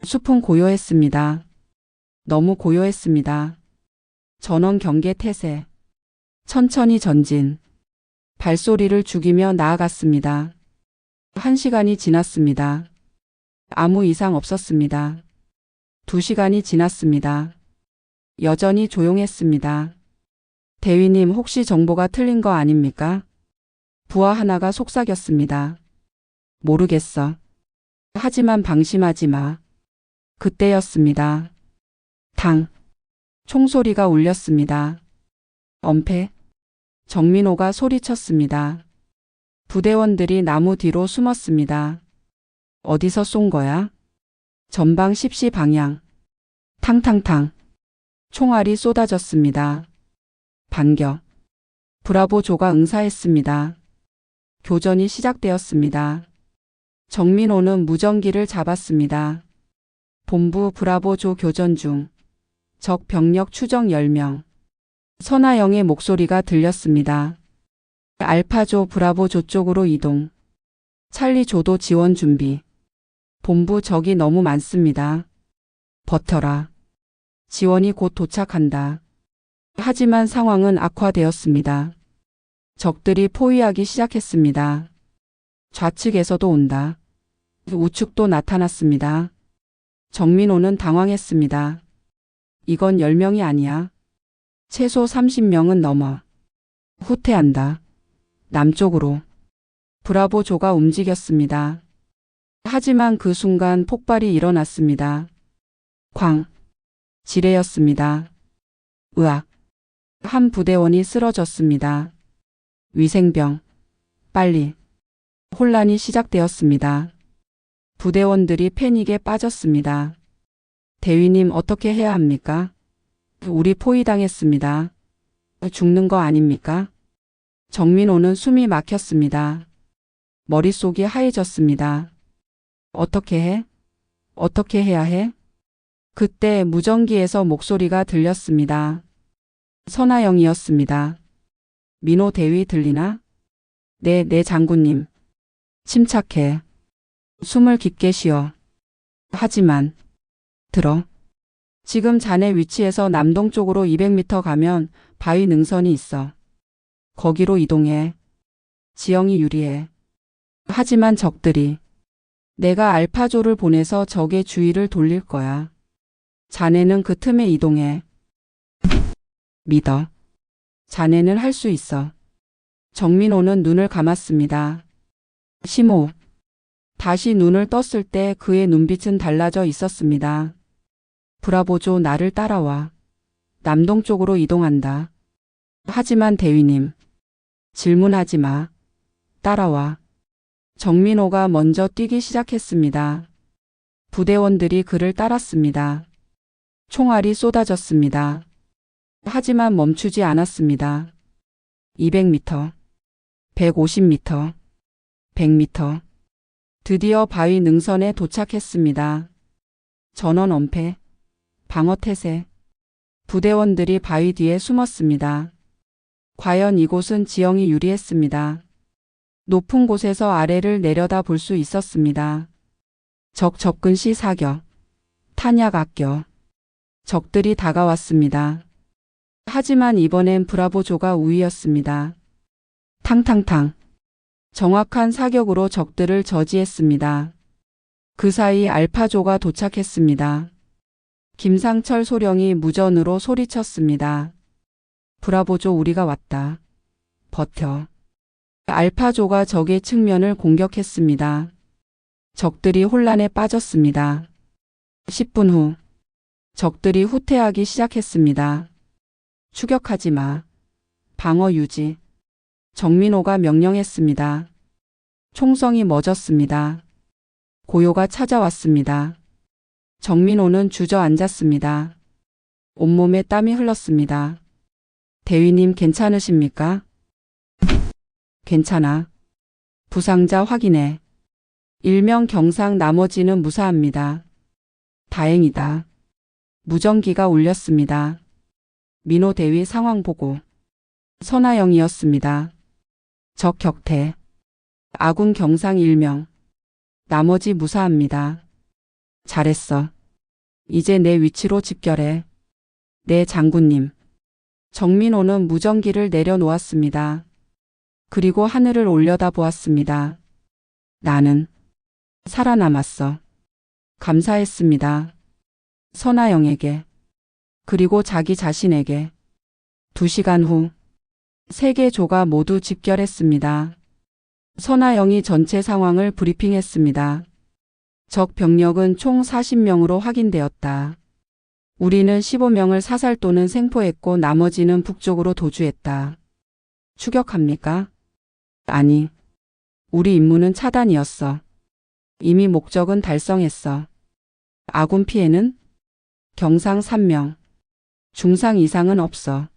숲은 고요했습니다. 너무 고요했습니다. 전원 경계 태세. 천천히 전진. 발소리를 죽이며 나아갔습니다. 1시간이 지났습니다. 아무 이상 없었습니다. 2시간이 지났습니다. 여전히 조용했습니다. 대위님, 혹시 정보가 틀린 거 아닙니까? 부하 하나가 속삭였습니다. 모르겠어. 하지만 방심하지 마. 그때였습니다. 당. 총소리가 울렸습니다. 엄폐. 정민호가 소리쳤습니다. 부대원들이 나무 뒤로 숨었습니다. 어디서 쏜 거야? 전방 10시 방향. 탕탕탕. 총알이 쏟아졌습니다. 반격. 브라보조가 응사했습니다. 교전이 시작되었습니다. 정민호는 무전기를 잡았습니다. 본부 브라보조 교전 중. 적 병력 추정 10명. 선아영의 목소리가 들렸습니다. 알파조 브라보조 쪽으로 이동. 찰리조도 지원 준비. 본부 적이 너무 많습니다. 버텨라. 지원이 곧 도착한다. 하지만 상황은 악화되었습니다. 적들이 포위하기 시작했습니다. 좌측에서도 온다. 우측도 나타났습니다. 정민호는 당황했습니다. 이건 10명이 아니야. 최소 30명은 넘어. 후퇴한다. 남쪽으로. 브라보조가 움직였습니다. 하지만 그 순간 폭발이 일어났습니다. 쾅. 지뢰였습니다. 으악. 한 부대원이 쓰러졌습니다. 위생병. 빨리. 혼란이 시작되었습니다. 부대원들이 패닉에 빠졌습니다. 대위님 어떻게 해야 합니까? 우리 포위당했습니다. 죽는 거 아닙니까? 정민호는 숨이 막혔습니다. 머릿속이 하얘졌습니다. 어떻게 해? 어떻게 해야 해? 그때 무전기에서 목소리가 들렸습니다. 선아영이었습니다. 민호 대위 들리나? 네, 장군님. 침착해. 숨을 깊게 쉬어. 하지만 들어. 지금 자네 위치에서 남동쪽으로 200m 가면 바위 능선이 있어. 거기로 이동해. 지형이 유리해. 하지만 적들이 내가 알파조를 보내서 적의 주의를 돌릴 거야. 자네는 그 틈에 이동해. 믿어. 자네는 할 수 있어. 정민호는 눈을 감았습니다. 심호흡. 다시 눈을 떴을 때 그의 눈빛은 달라져 있었습니다. 브라보조 나를 따라와. 남동쪽으로 이동한다. 하지만 대위님. 질문하지 마. 따라와. 정민호가 먼저 뛰기 시작했습니다. 부대원들이 그를 따랐습니다. 총알이 쏟아졌습니다. 하지만 멈추지 않았습니다. 200m, 150m, 100m. 드디어 바위 능선에 도착했습니다. 전원 엄폐, 방어 태세. 부대원들이 바위 뒤에 숨었습니다. 과연 이곳은 지형이 유리했습니다. 높은 곳에서 아래를 내려다 볼 수 있었습니다. 적 접근 시 사격, 탄약 아껴. 적들이 다가왔습니다. 하지만 이번엔 브라보조가 우위였습니다. 탕탕탕. 정확한 사격으로 적들을 저지했습니다. 그 사이 알파조가 도착했습니다. 김상철 소령이 무전으로 소리쳤습니다. 브라보조 우리가 왔다. 버텨. 알파조가 적의 측면을 공격했습니다. 적들이 혼란에 빠졌습니다. 10분 후 적들이 후퇴하기 시작했습니다. 추격하지 마. 방어 유지. 정민호가 명령했습니다. 총성이 멎었습니다. 고요가 찾아왔습니다. 정민호는 주저앉았습니다. 온몸에 땀이 흘렀습니다. 대위님 괜찮으십니까? 괜찮아. 부상자 확인해. 일명 경상 나머지는 무사합니다. 다행이다. 무전기가 울렸습니다. 민호 대위 상황 보고. 선아영이었습니다. 적 격퇴. 아군 경상 1명. 나머지 무사합니다. 잘했어. 이제 내 위치로 집결해. 네 장군님. 정민호는 무전기를 내려놓았습니다. 그리고 하늘을 올려다보았습니다. 나는 살아남았어. 감사했습니다. 선아영에게. 그리고 자기 자신에게. 2시간 후 3개 조가 모두 집결했습니다. 선아영이 전체 상황을 브리핑했습니다. 적 병력은 총 40명으로 확인되었다. 우리는 15명을 사살 또는 생포했고 나머지는 북쪽으로 도주했다. 추격합니까? 아니. 우리 임무는 차단이었어. 이미 목적은 달성했어. 아군 피해는? 경상 3명. 중상 이상은 없어.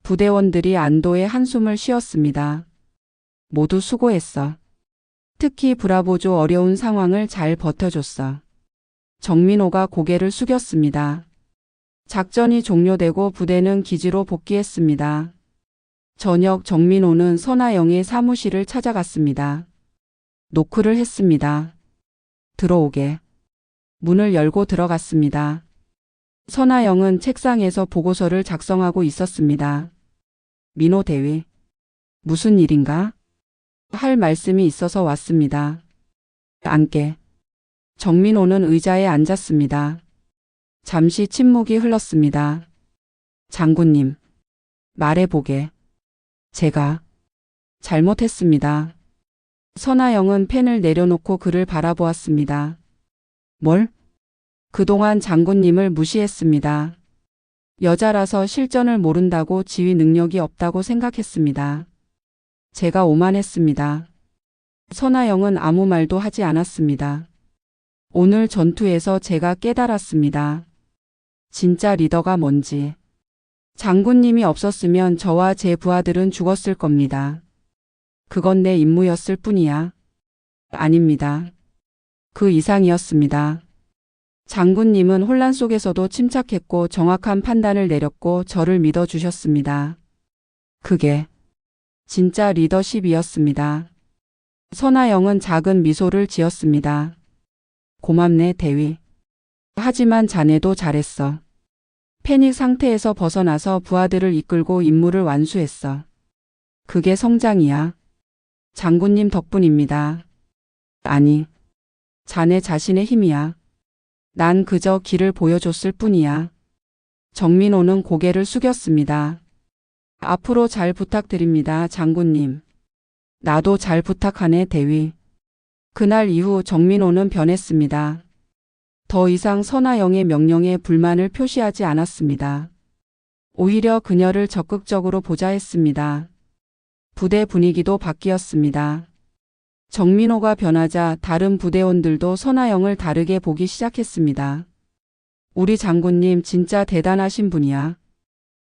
부대원들이 안도의 한숨을 쉬었습니다. 모두 수고했어. 특히 브라보조 어려운 상황을 잘 버텨줬어. 정민호가 고개를 숙였습니다. 작전이 종료되고 부대는 기지로 복귀했습니다. 저녁 정민호는 선아영의 사무실을 찾아갔습니다. 노크를 했습니다. 들어오게. 문을 열고 들어갔습니다. 선아영은 책상에서 보고서를 작성하고 있었습니다. 민호 대위. 무슨 일인가? 할 말씀이 있어서 왔습니다. 앉게. 정민호는 의자에 앉았습니다. 잠시 침묵이 흘렀습니다. 장군님. 말해보게. 제가 잘못했습니다. 선아영은 펜을 내려놓고 그를 바라보았습니다. 뭘? 그동안 장군님을 무시했습니다. 여자라서 실전을 모른다고 지휘 능력이 없다고 생각했습니다. 제가 오만했습니다. 선아영은 아무 말도 하지 않았습니다. 오늘 전투에서 제가 깨달았습니다. 진짜 리더가 뭔지. 장군님이 없었으면 저와 제 부하들은 죽었을 겁니다. 그건 내 임무였을 뿐이야. 아닙니다. 그 이상이었습니다. 장군님은 혼란 속에서도 침착했고 정확한 판단을 내렸고 저를 믿어주셨습니다. 그게 진짜 리더십이었습니다. 선아영은 작은 미소를 지었습니다. 고맙네, 대위. 하지만 자네도 잘했어. 패닉 상태에서 벗어나서 부하들을 이끌고 임무를 완수했어. 그게 성장이야. 장군님 덕분입니다. 아니, 자네 자신의 힘이야. 난 그저 길을 보여줬을 뿐이야. 정민호는 고개를 숙였습니다. 앞으로 잘 부탁드립니다, 장군님. 나도 잘 부탁하네, 대위. 그날 이후 정민호는 변했습니다. 더 이상 선아영의 명령에 불만을 표시하지 않았습니다. 오히려 그녀를 적극적으로 보자 했습니다. 부대 분위기도 바뀌었습니다. 정민호가 변하자 다른 부대원들도 선아영을 다르게 보기 시작했습니다. 우리 장군님 진짜 대단하신 분이야.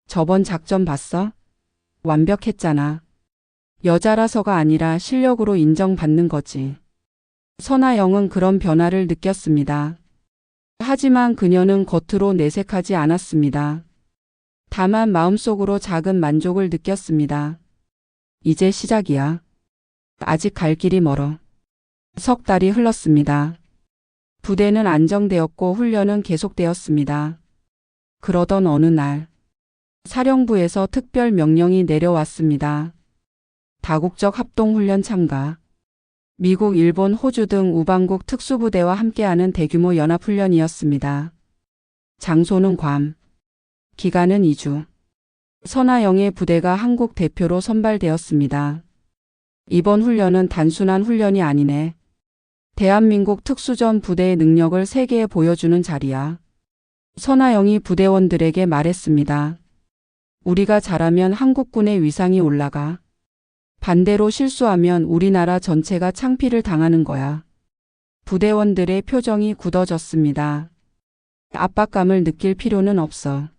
저번 작전 봤어? 완벽했잖아. 여자라서가 아니라 실력으로 인정받는 거지. 선아영은 그런 변화를 느꼈습니다. 하지만 그녀는 겉으로 내색하지 않았습니다. 다만 마음속으로 작은 만족을 느꼈습니다. 이제 시작이야. 아직 갈 길이 멀어. 석 달이 흘렀습니다. 부대는 안정되었고 훈련은 계속되었습니다. 그러던 어느 날 사령부에서 특별 명령이 내려왔습니다. 다국적 합동훈련 참가. 미국, 일본, 호주 등 우방국 특수부대와 함께하는 대규모 연합훈련이었습니다. 장소는 괌. 기간은 2주. 선아영의 부대가 한국 대표로 선발되었습니다. 이번 훈련은 단순한 훈련이 아니네. 대한민국 특수전 부대의 능력을 세계에 보여주는 자리야. 선아영이 부대원들에게 말했습니다. 우리가 잘하면 한국군의 위상이 올라가. 반대로 실수하면 우리나라 전체가 창피를 당하는 거야. 부대원들의 표정이 굳어졌습니다. 압박감을 느낄 필요는 없어.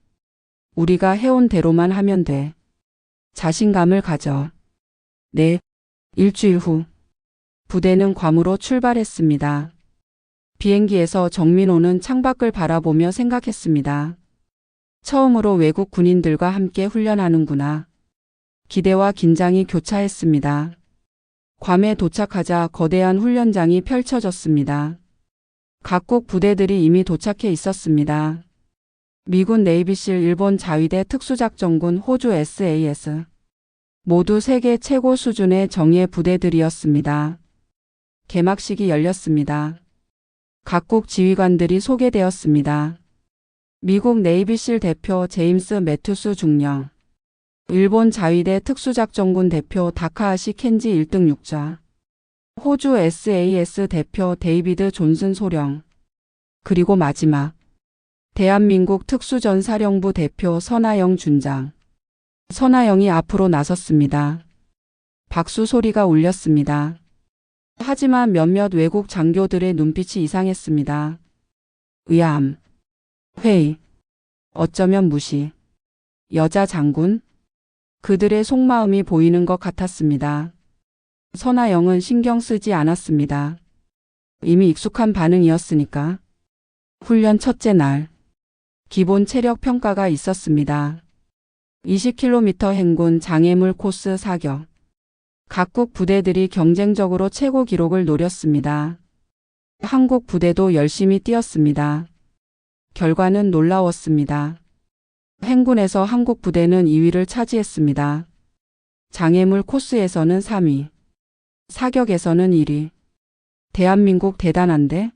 우리가 해온 대로만 하면 돼. 자신감을 가져. 네. 일주일 후 부대는 괌으로 출발했습니다. 비행기에서 정민호는 창밖을 바라보며 생각했습니다. 처음으로 외국 군인들과 함께 훈련하는구나. 기대와 긴장이 교차했습니다. 괌에 도착하자 거대한 훈련장이 펼쳐졌습니다. 각국 부대들이 이미 도착해 있었습니다. 미군 네이비실, 일본 자위대 특수작전군, 호주 SAS. 모두 세계 최고 수준의 정예 부대들이었습니다. 개막식이 열렸습니다. 각국 지휘관들이 소개되었습니다. 미국 네이비실 대표 제임스 매튜스 중령. 일본 자위대 특수작전군 대표 다카하시 켄지 1등 6자. 호주 SAS 대표 데이비드 존슨 소령. 그리고 마지막. 대한민국 특수전사령부 대표 선하영 준장. 선하영이 앞으로 나섰습니다. 박수 소리가 울렸습니다. 하지만 몇몇 외국 장교들의 눈빛이 이상했습니다. 의아함, 회의, 어쩌면 무시. 여자 장군? 그들의 속마음이 보이는 것 같았습니다. 선하영은 신경 쓰지 않았습니다. 이미 익숙한 반응이었으니까. 훈련 첫째 날. 기본 체력 평가가 있었습니다. 20km 행군 장애물 코스 사격. 각국 부대들이 경쟁적으로 최고 기록을 노렸습니다. 한국 부대도 열심히 뛰었습니다. 결과는 놀라웠습니다. 행군에서 한국 부대는 2위를 차지했습니다. 장애물 코스에서는 3위. 사격에서는 1위. 대한민국 대단한데?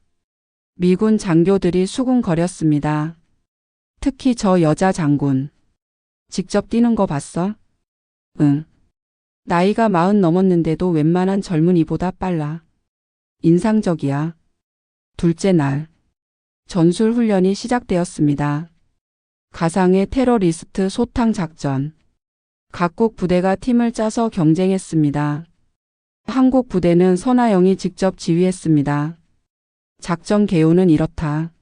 미군 장교들이 수군거렸습니다. 특히 저 여자 장군. 직접 뛰는 거 봤어? 응. 나이가 40 넘었는데도 웬만한 젊은이보다 빨라. 인상적이야. 둘째 날. 전술 훈련이 시작되었습니다. 가상의 테러리스트 소탕 작전. 각국 부대가 팀을 짜서 경쟁했습니다. 한국 부대는 선하영이 직접 지휘했습니다. 작전 개요는 이렇다.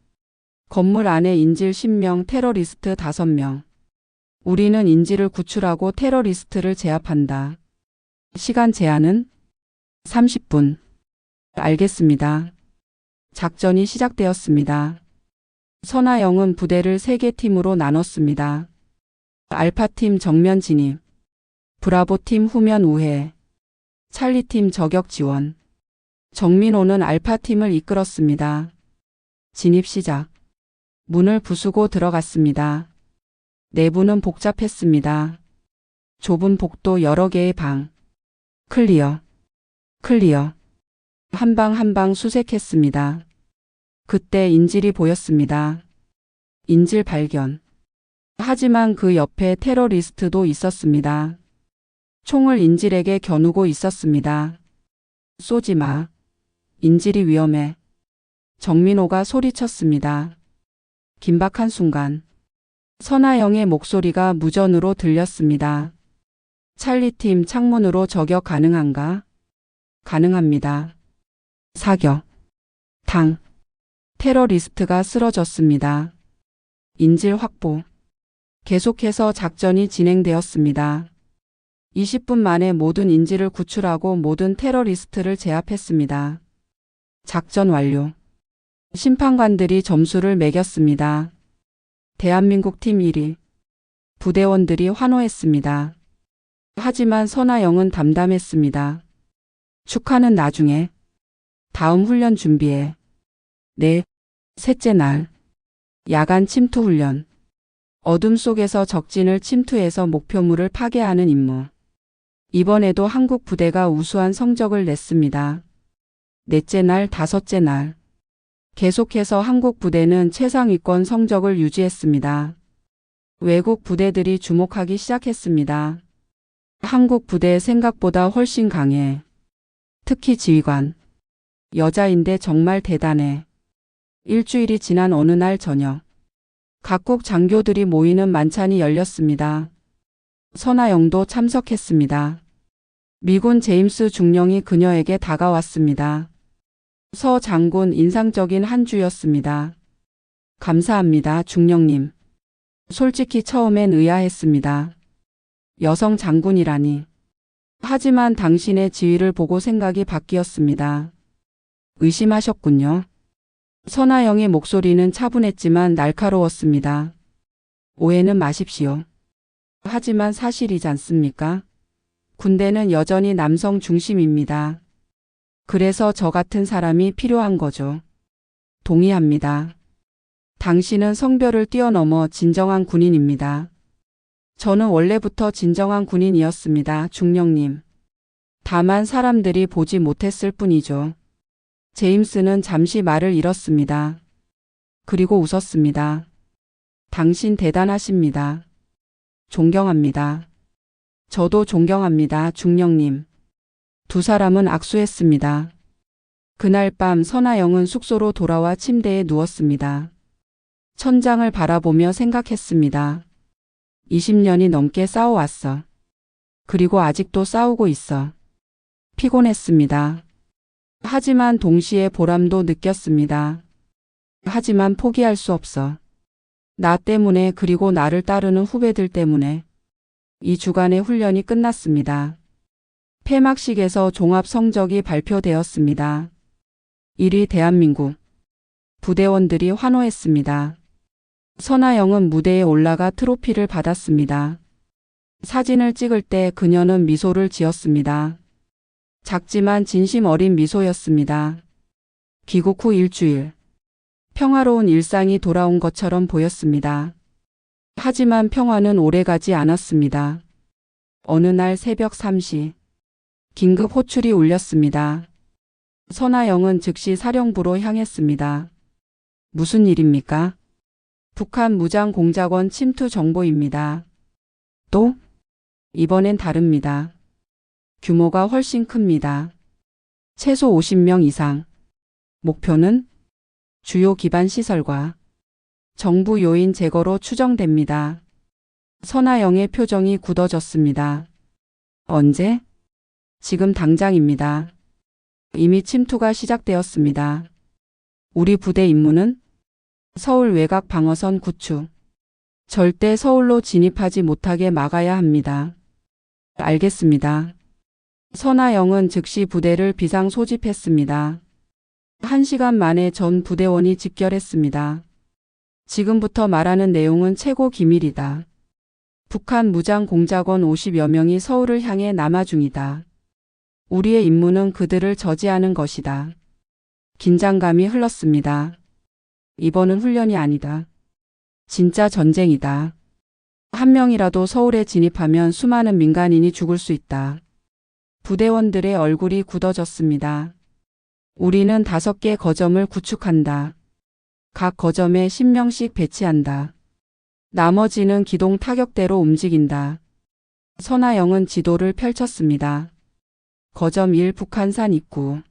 건물 안에 인질 10명, 테러리스트 5명. 우리는 인질을 구출하고 테러리스트를 제압한다. 시간 제한은 30분. 알겠습니다. 작전이 시작되었습니다. 선하영은 부대를 3개 팀으로 나눴습니다. 알파팀 정면 진입, 브라보팀 후면 우회, 찰리팀 저격 지원. 정민호는 알파팀을 이끌었습니다. 진입 시작. 문을 부수고 들어갔습니다. 내부는 복잡했습니다. 좁은 복도 여러 개의 방. 클리어. 클리어. 한 방 한 방 수색했습니다. 그때 인질이 보였습니다. 인질 발견. 하지만 그 옆에 테러리스트도 있었습니다. 총을 인질에게 겨누고 있었습니다. 쏘지 마. 인질이 위험해. 정민호가 소리쳤습니다. 긴박한 순간. 선하영의 목소리가 무전으로 들렸습니다. 찰리팀 창문으로 저격 가능한가? 가능합니다. 사격. 당. 테러리스트가 쓰러졌습니다. 인질 확보. 계속해서 작전이 진행되었습니다. 20분 만에 모든 인질을 구출하고 모든 테러리스트를 제압했습니다. 작전 완료. 심판관들이 점수를 매겼습니다. 대한민국 팀 1위. 부대원들이 환호했습니다. 하지만 선하영은 담담했습니다. 축하는 나중에. 다음 훈련 준비해. 네. 셋째 날. 야간 침투 훈련. 어둠 속에서 적진을 침투해서 목표물을 파괴하는 임무. 이번에도 한국 부대가 우수한 성적을 냈습니다. 넷째 날, 다섯째 날. 계속해서 한국 부대는 최상위권 성적을 유지했습니다. 외국 부대들이 주목하기 시작했습니다. 한국 부대 생각보다 훨씬 강해. 특히 지휘관. 여자인데 정말 대단해. 일주일이 지난 어느 날 저녁. 각국 장교들이 모이는 만찬이 열렸습니다. 선하영도 참석했습니다. 미군 제임스 중령이 그녀에게 다가왔습니다. 서 장군 인상적인 한 주였습니다. 감사합니다, 중령님. 솔직히 처음엔 의아했습니다. 여성 장군이라니. 하지만 당신의 지위를 보고 생각이 바뀌었습니다. 의심하셨군요. 선하영의 목소리는 차분했지만 날카로웠습니다. 오해는 마십시오. 하지만 사실이지 않습니까? 군대는 여전히 남성 중심입니다. 그래서 저 같은 사람이 필요한 거죠. 동의합니다. 당신은 성별을 뛰어넘어 진정한 군인입니다. 저는 원래부터 진정한 군인이었습니다, 중령님. 다만 사람들이 보지 못했을 뿐이죠. 제임스는 잠시 말을 잃었습니다. 그리고 웃었습니다. 당신 대단하십니다. 존경합니다. 저도 존경합니다, 중령님. 두 사람은 악수했습니다. 그날 밤 선아영은 숙소로 돌아와 침대에 누웠습니다. 천장을 바라보며 생각했습니다. 20년이 넘게 싸워왔어. 그리고 아직도 싸우고 있어. 피곤했습니다. 하지만 동시에 보람도 느꼈습니다. 하지만 포기할 수 없어. 나 때문에, 그리고 나를 따르는 후배들 때문에. 이 주간의 훈련이 끝났습니다. 폐막식에서 종합 성적이 발표되었습니다. 1위 대한민국. 부대원들이 환호했습니다. 선아영은 무대에 올라가 트로피를 받았습니다. 사진을 찍을 때 그녀는 미소를 지었습니다. 작지만 진심 어린 미소였습니다. 귀국 후 일주일. 평화로운 일상이 돌아온 것처럼 보였습니다. 하지만 평화는 오래가지 않았습니다. 어느 날 새벽 3시. 긴급 호출이 울렸습니다. 선아영은 즉시 사령부로 향했습니다. 무슨 일입니까? 북한 무장공작원 침투 정보입니다. 또? 이번엔 다릅니다. 규모가 훨씬 큽니다. 최소 50명 이상. 목표는 주요 기반 시설과 정부 요인 제거로 추정됩니다. 선아영의 표정이 굳어졌습니다. 언제? 지금 당장입니다. 이미 침투가 시작되었습니다. 우리 부대 임무는 서울 외곽 방어선 구축. 절대 서울로 진입하지 못하게 막아야 합니다. 알겠습니다. 선아영은 즉시 부대를 비상 소집했습니다. 1시간 만에 전 부대원이 직결했습니다. 지금부터 말하는 내용은 최고 기밀이다. 북한 무장공작원 50여 명이 서울을 향해 남하 중이다. 우리의 임무는 그들을 저지하는 것이다. 긴장감이 흘렀습니다. 이번은 훈련이 아니다. 진짜 전쟁이다. 한 명이라도 서울에 진입하면 수많은 민간인이 죽을 수 있다. 부대원들의 얼굴이 굳어졌습니다. 우리는 5개 거점을 구축한다. 각 거점에 10명씩 배치한다. 나머지는 기동 타격대로 움직인다. 선아영은 지도를 펼쳤습니다. 거점 1 북한산 입구.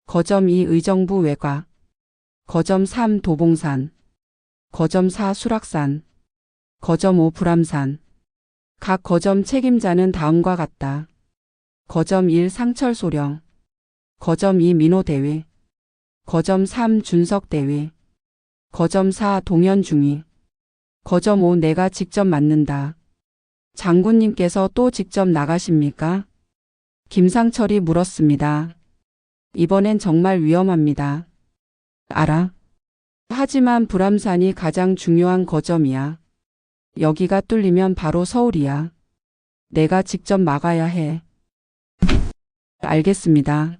거점 2 의정부 외곽. 거점 3 도봉산. 거점 4 수락산. 거점 5 불암산. 각 거점 책임자는 다음과 같다. 거점 1 상철소령. 거점 2 민호대위. 거점 3 준석대위. 거점 4 동현중위. 거점 5 내가 직접 맡는다. 장군님께서 또 직접 나가십니까? 김상철이 물었습니다. 이번엔 정말 위험합니다. 알아. 하지만 불암산이 가장 중요한 거점이야. 여기가 뚫리면 바로 서울이야. 내가 직접 막아야 해. 알겠습니다.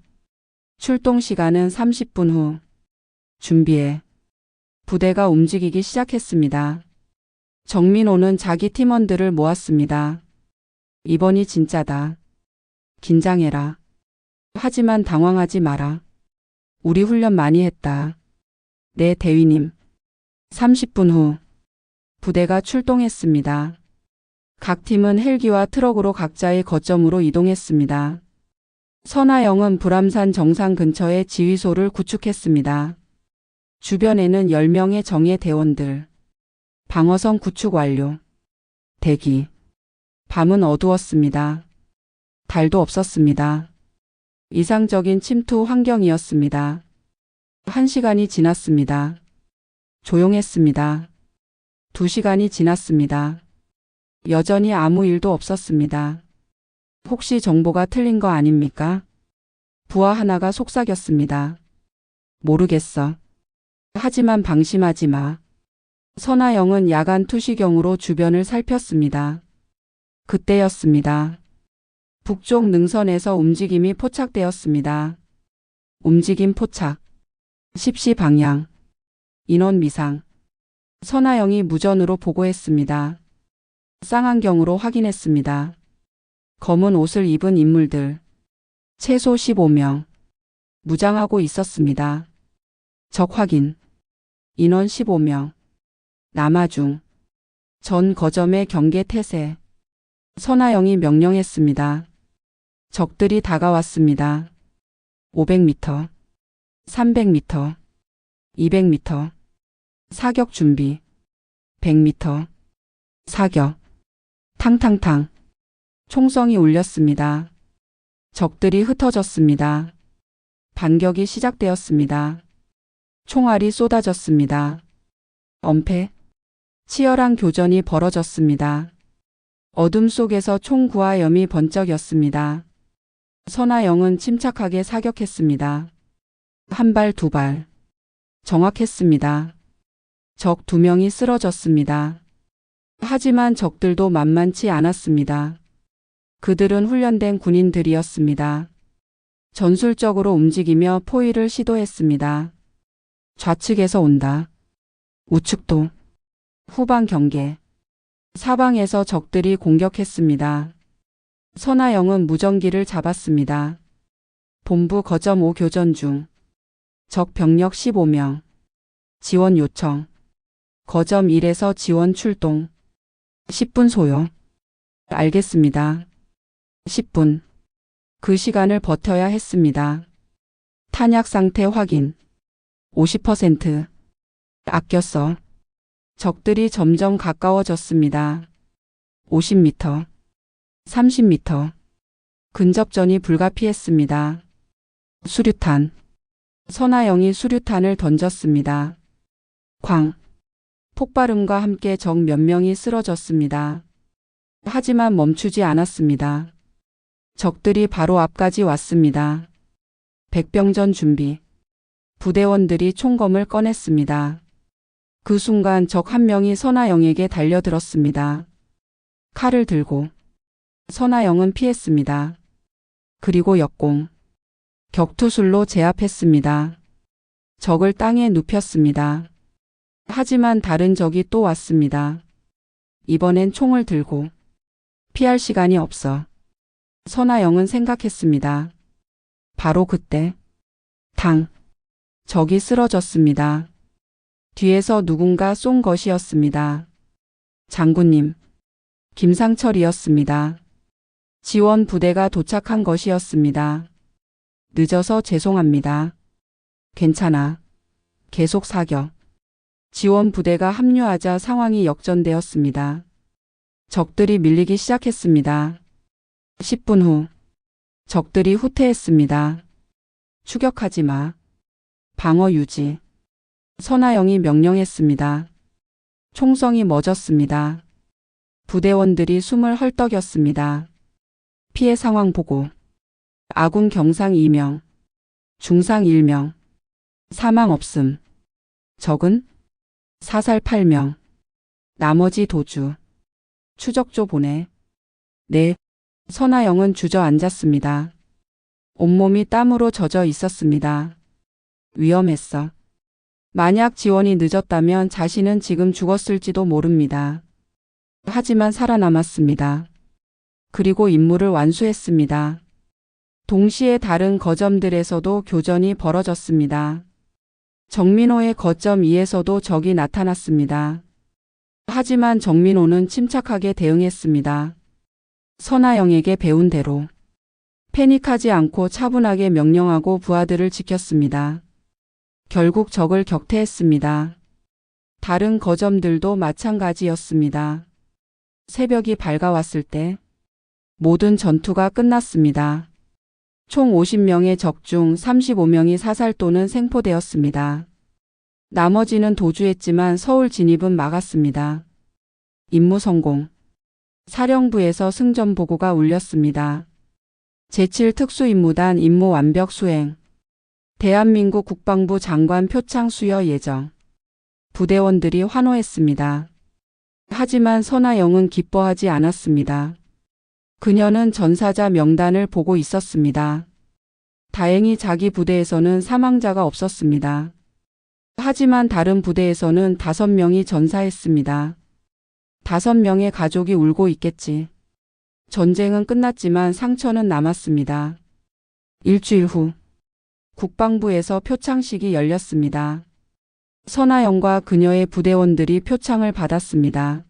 출동 시간은 30분 후. 준비해. 부대가 움직이기 시작했습니다. 정민호는 자기 팀원들을 모았습니다. 이번이 진짜다. 긴장해라. 하지만 당황하지 마라. 우리 훈련 많이 했다. 네, 대위님. 30분 후. 부대가 출동했습니다. 각 팀은 헬기와 트럭으로 각자의 거점으로 이동했습니다. 선아영은 불암산 정상 근처에 지휘소를 구축했습니다. 주변에는 10명의 정예 대원들. 방어선 구축 완료. 대기. 밤은 어두웠습니다. 달도 없었습니다. 이상적인 침투 환경이었습니다. 1시간이 지났습니다. 조용했습니다. 2시간이 지났습니다. 여전히 아무 일도 없었습니다. 혹시 정보가 틀린 거 아닙니까? 부하 하나가 속삭였습니다. 모르겠어. 하지만 방심하지 마. 선아영은 야간 투시경으로 주변을 살폈습니다. 그때였습니다. 북쪽 능선에서 움직임이 포착되었습니다. 움직임 포착. 10시 방향. 인원 미상. 선아영이 무전으로 보고했습니다. 쌍안경으로 확인했습니다. 검은 옷을 입은 인물들. 최소 15명. 무장하고 있었습니다. 적 확인. 인원 15명. 남하 중. 전 거점의 경계 태세. 선아영이 명령했습니다. 적들이 다가왔습니다. 500m, 300m, 200m, 사격 준비, 100m, 사격, 탕탕탕, 총성이 울렸습니다. 적들이 흩어졌습니다. 반격이 시작되었습니다. 총알이 쏟아졌습니다. 엄폐, 치열한 교전이 벌어졌습니다. 어둠 속에서 총구와염이 번쩍였습니다. 선하영은 침착하게 사격했습니다. 한 발, 두 발. 정확했습니다. 적 2명이 쓰러졌습니다. 하지만 적들도 만만치 않았습니다. 그들은 훈련된 군인들이었습니다. 전술적으로 움직이며 포위를 시도했습니다. 좌측에서 온다. 우측도. 후방 경계. 사방에서 적들이 공격했습니다. 선하영은 무전기를 잡았습니다. 본부 거점 5 교전 중. 적 병력 15명. 지원 요청. 거점 1에서 지원 출동. 10분 소요. 알겠습니다. 10분. 그 시간을 버텨야 했습니다. 탄약 상태 확인. 50%. 아꼈어. 적들이 점점 가까워졌습니다. 50m. 30m. 근접전이 불가피했습니다. 수류탄. 선하영이 수류탄을 던졌습니다. 쾅. 폭발음과 함께 적 몇 명이 쓰러졌습니다. 하지만 멈추지 않았습니다. 적들이 바로 앞까지 왔습니다. 백병전 준비. 부대원들이 총검을 꺼냈습니다. 그 순간 적 한 명이 선하영에게 달려들었습니다. 칼을 들고. 선하영은 피했습니다. 그리고 역공. 격투술로 제압했습니다. 적을 땅에 눕혔습니다. 하지만 다른 적이 또 왔습니다. 이번엔 총을 들고. 피할 시간이 없어. 선하영은 생각했습니다. 바로 그때. 당. 적이 쓰러졌습니다. 뒤에서 누군가 쏜 것이었습니다. 장군님. 김상철이었습니다. 지원 부대가 도착한 것이었습니다. 늦어서 죄송합니다. 괜찮아. 계속 사격. 지원 부대가 합류하자 상황이 역전되었습니다. 적들이 밀리기 시작했습니다. 10분 후. 적들이 후퇴했습니다. 추격하지 마. 방어 유지. 선하영이 명령했습니다. 총성이 멎었습니다. 부대원들이 숨을 헐떡였습니다. 피해 상황 보고. 아군 경상 2명. 중상 1명. 사망 없음. 적은? 사살 8명. 나머지 도주. 추적조 보내. 네. 선하영은 주저앉았습니다. 온몸이 땀으로 젖어 있었습니다. 위험했어. 만약 지원이 늦었다면 자신은 지금 죽었을지도 모릅니다. 하지만 살아남았습니다. 그리고 임무를 완수했습니다. 동시에 다른 거점들에서도 교전이 벌어졌습니다. 정민호의 거점 2에서도 적이 나타났습니다. 하지만 정민호는 침착하게 대응했습니다. 선하영에게 배운 대로. 패닉하지 않고 차분하게 명령하고 부하들을 지켰습니다. 결국 적을 격퇴했습니다. 다른 거점들도 마찬가지였습니다. 새벽이 밝아왔을 때 모든 전투가 끝났습니다. 총 50명의 적 중 35명이 사살 또는 생포되었습니다. 나머지는 도주했지만 서울 진입은 막았습니다. 임무 성공. 사령부에서 승전 보고가 울렸습니다. 제7특수임무단 임무 완벽 수행. 대한민국 국방부 장관 표창 수여 예정. 부대원들이 환호했습니다. 하지만 선하영은 기뻐하지 않았습니다. 그녀는 전사자 명단을 보고 있었습니다. 다행히 자기 부대에서는 사망자가 없었습니다. 하지만 다른 부대에서는 5명이 전사했습니다. 5명의 가족이 울고 있겠지. 전쟁은 끝났지만 상처는 남았습니다. 일주일 후 국방부에서 표창식이 열렸습니다. 선하영과 그녀의 부대원들이 표창을 받았습니다.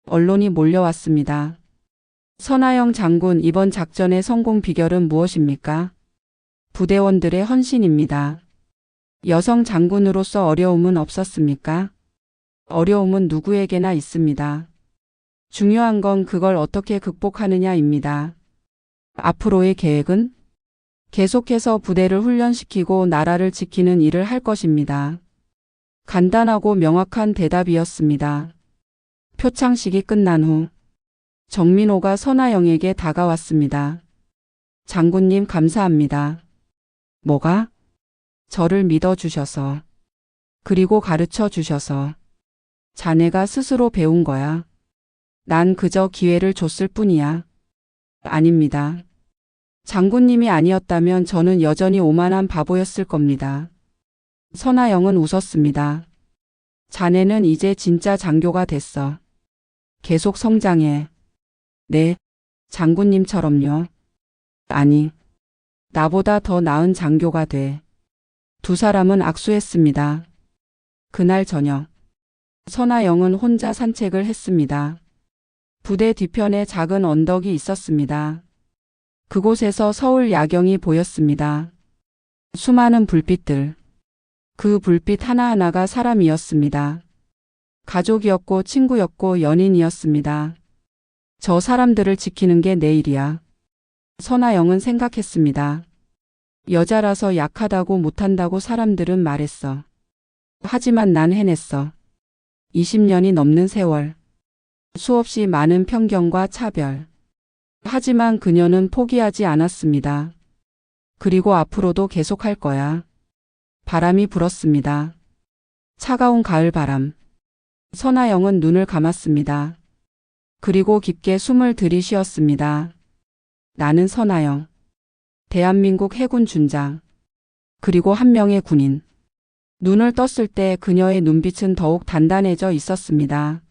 언론이 몰려왔습니다. 선하영 장군, 이번 작전의 성공 비결은 무엇입니까? 부대원들의 헌신입니다. 여성 장군으로서 어려움은 없었습니까? 어려움은 누구에게나 있습니다. 중요한 건 그걸 어떻게 극복하느냐입니다. 앞으로의 계획은 계속해서 부대를 훈련시키고 나라를 지키는 일을 할 것입니다. 간단하고 명확한 대답이었습니다. 표창식이 끝난 후 정민호가 선하영에게 다가왔습니다. 장군님, 감사합니다. 뭐가? 저를 믿어주셔서, 그리고 가르쳐 주셔서. 자네가 스스로 배운 거야. 난 그저 기회를 줬을 뿐이야. 아닙니다. 장군님이 아니었다면 저는 여전히 오만한 바보였을 겁니다. 선하영은 웃었습니다. 자네는 이제 진짜 장교가 됐어. 계속 성장해. 네, 장군님처럼요. 아니, 나보다 더 나은 장교가 돼. 두 사람은 악수했습니다. 그날 저녁, 선하영은 혼자 산책을 했습니다. 부대 뒤편에 작은 언덕이 있었습니다. 그곳에서 서울 야경이 보였습니다. 수많은 불빛들. 그 불빛 하나하나가 사람이었습니다. 가족이었고 친구였고 연인이었습니다. 저 사람들을 지키는 게 내 일이야. 선하영은 생각했습니다. 여자라서 약하다고 못한다고 사람들은 말했어. 하지만 난 해냈어. 20년이 넘는 세월. 수없이 많은 편견과 차별. 하지만 그녀는 포기하지 않았습니다. 그리고 앞으로도 계속할 거야. 바람이 불었습니다. 차가운 가을 바람. 선하영은 눈을 감았습니다. 그리고 깊게 숨을 들이쉬었습니다. 나는 선하영. 대한민국 해군 준장. 그리고 한 명의 군인. 눈을 떴을 때 그녀의 눈빛은 더욱 단단해져 있었습니다.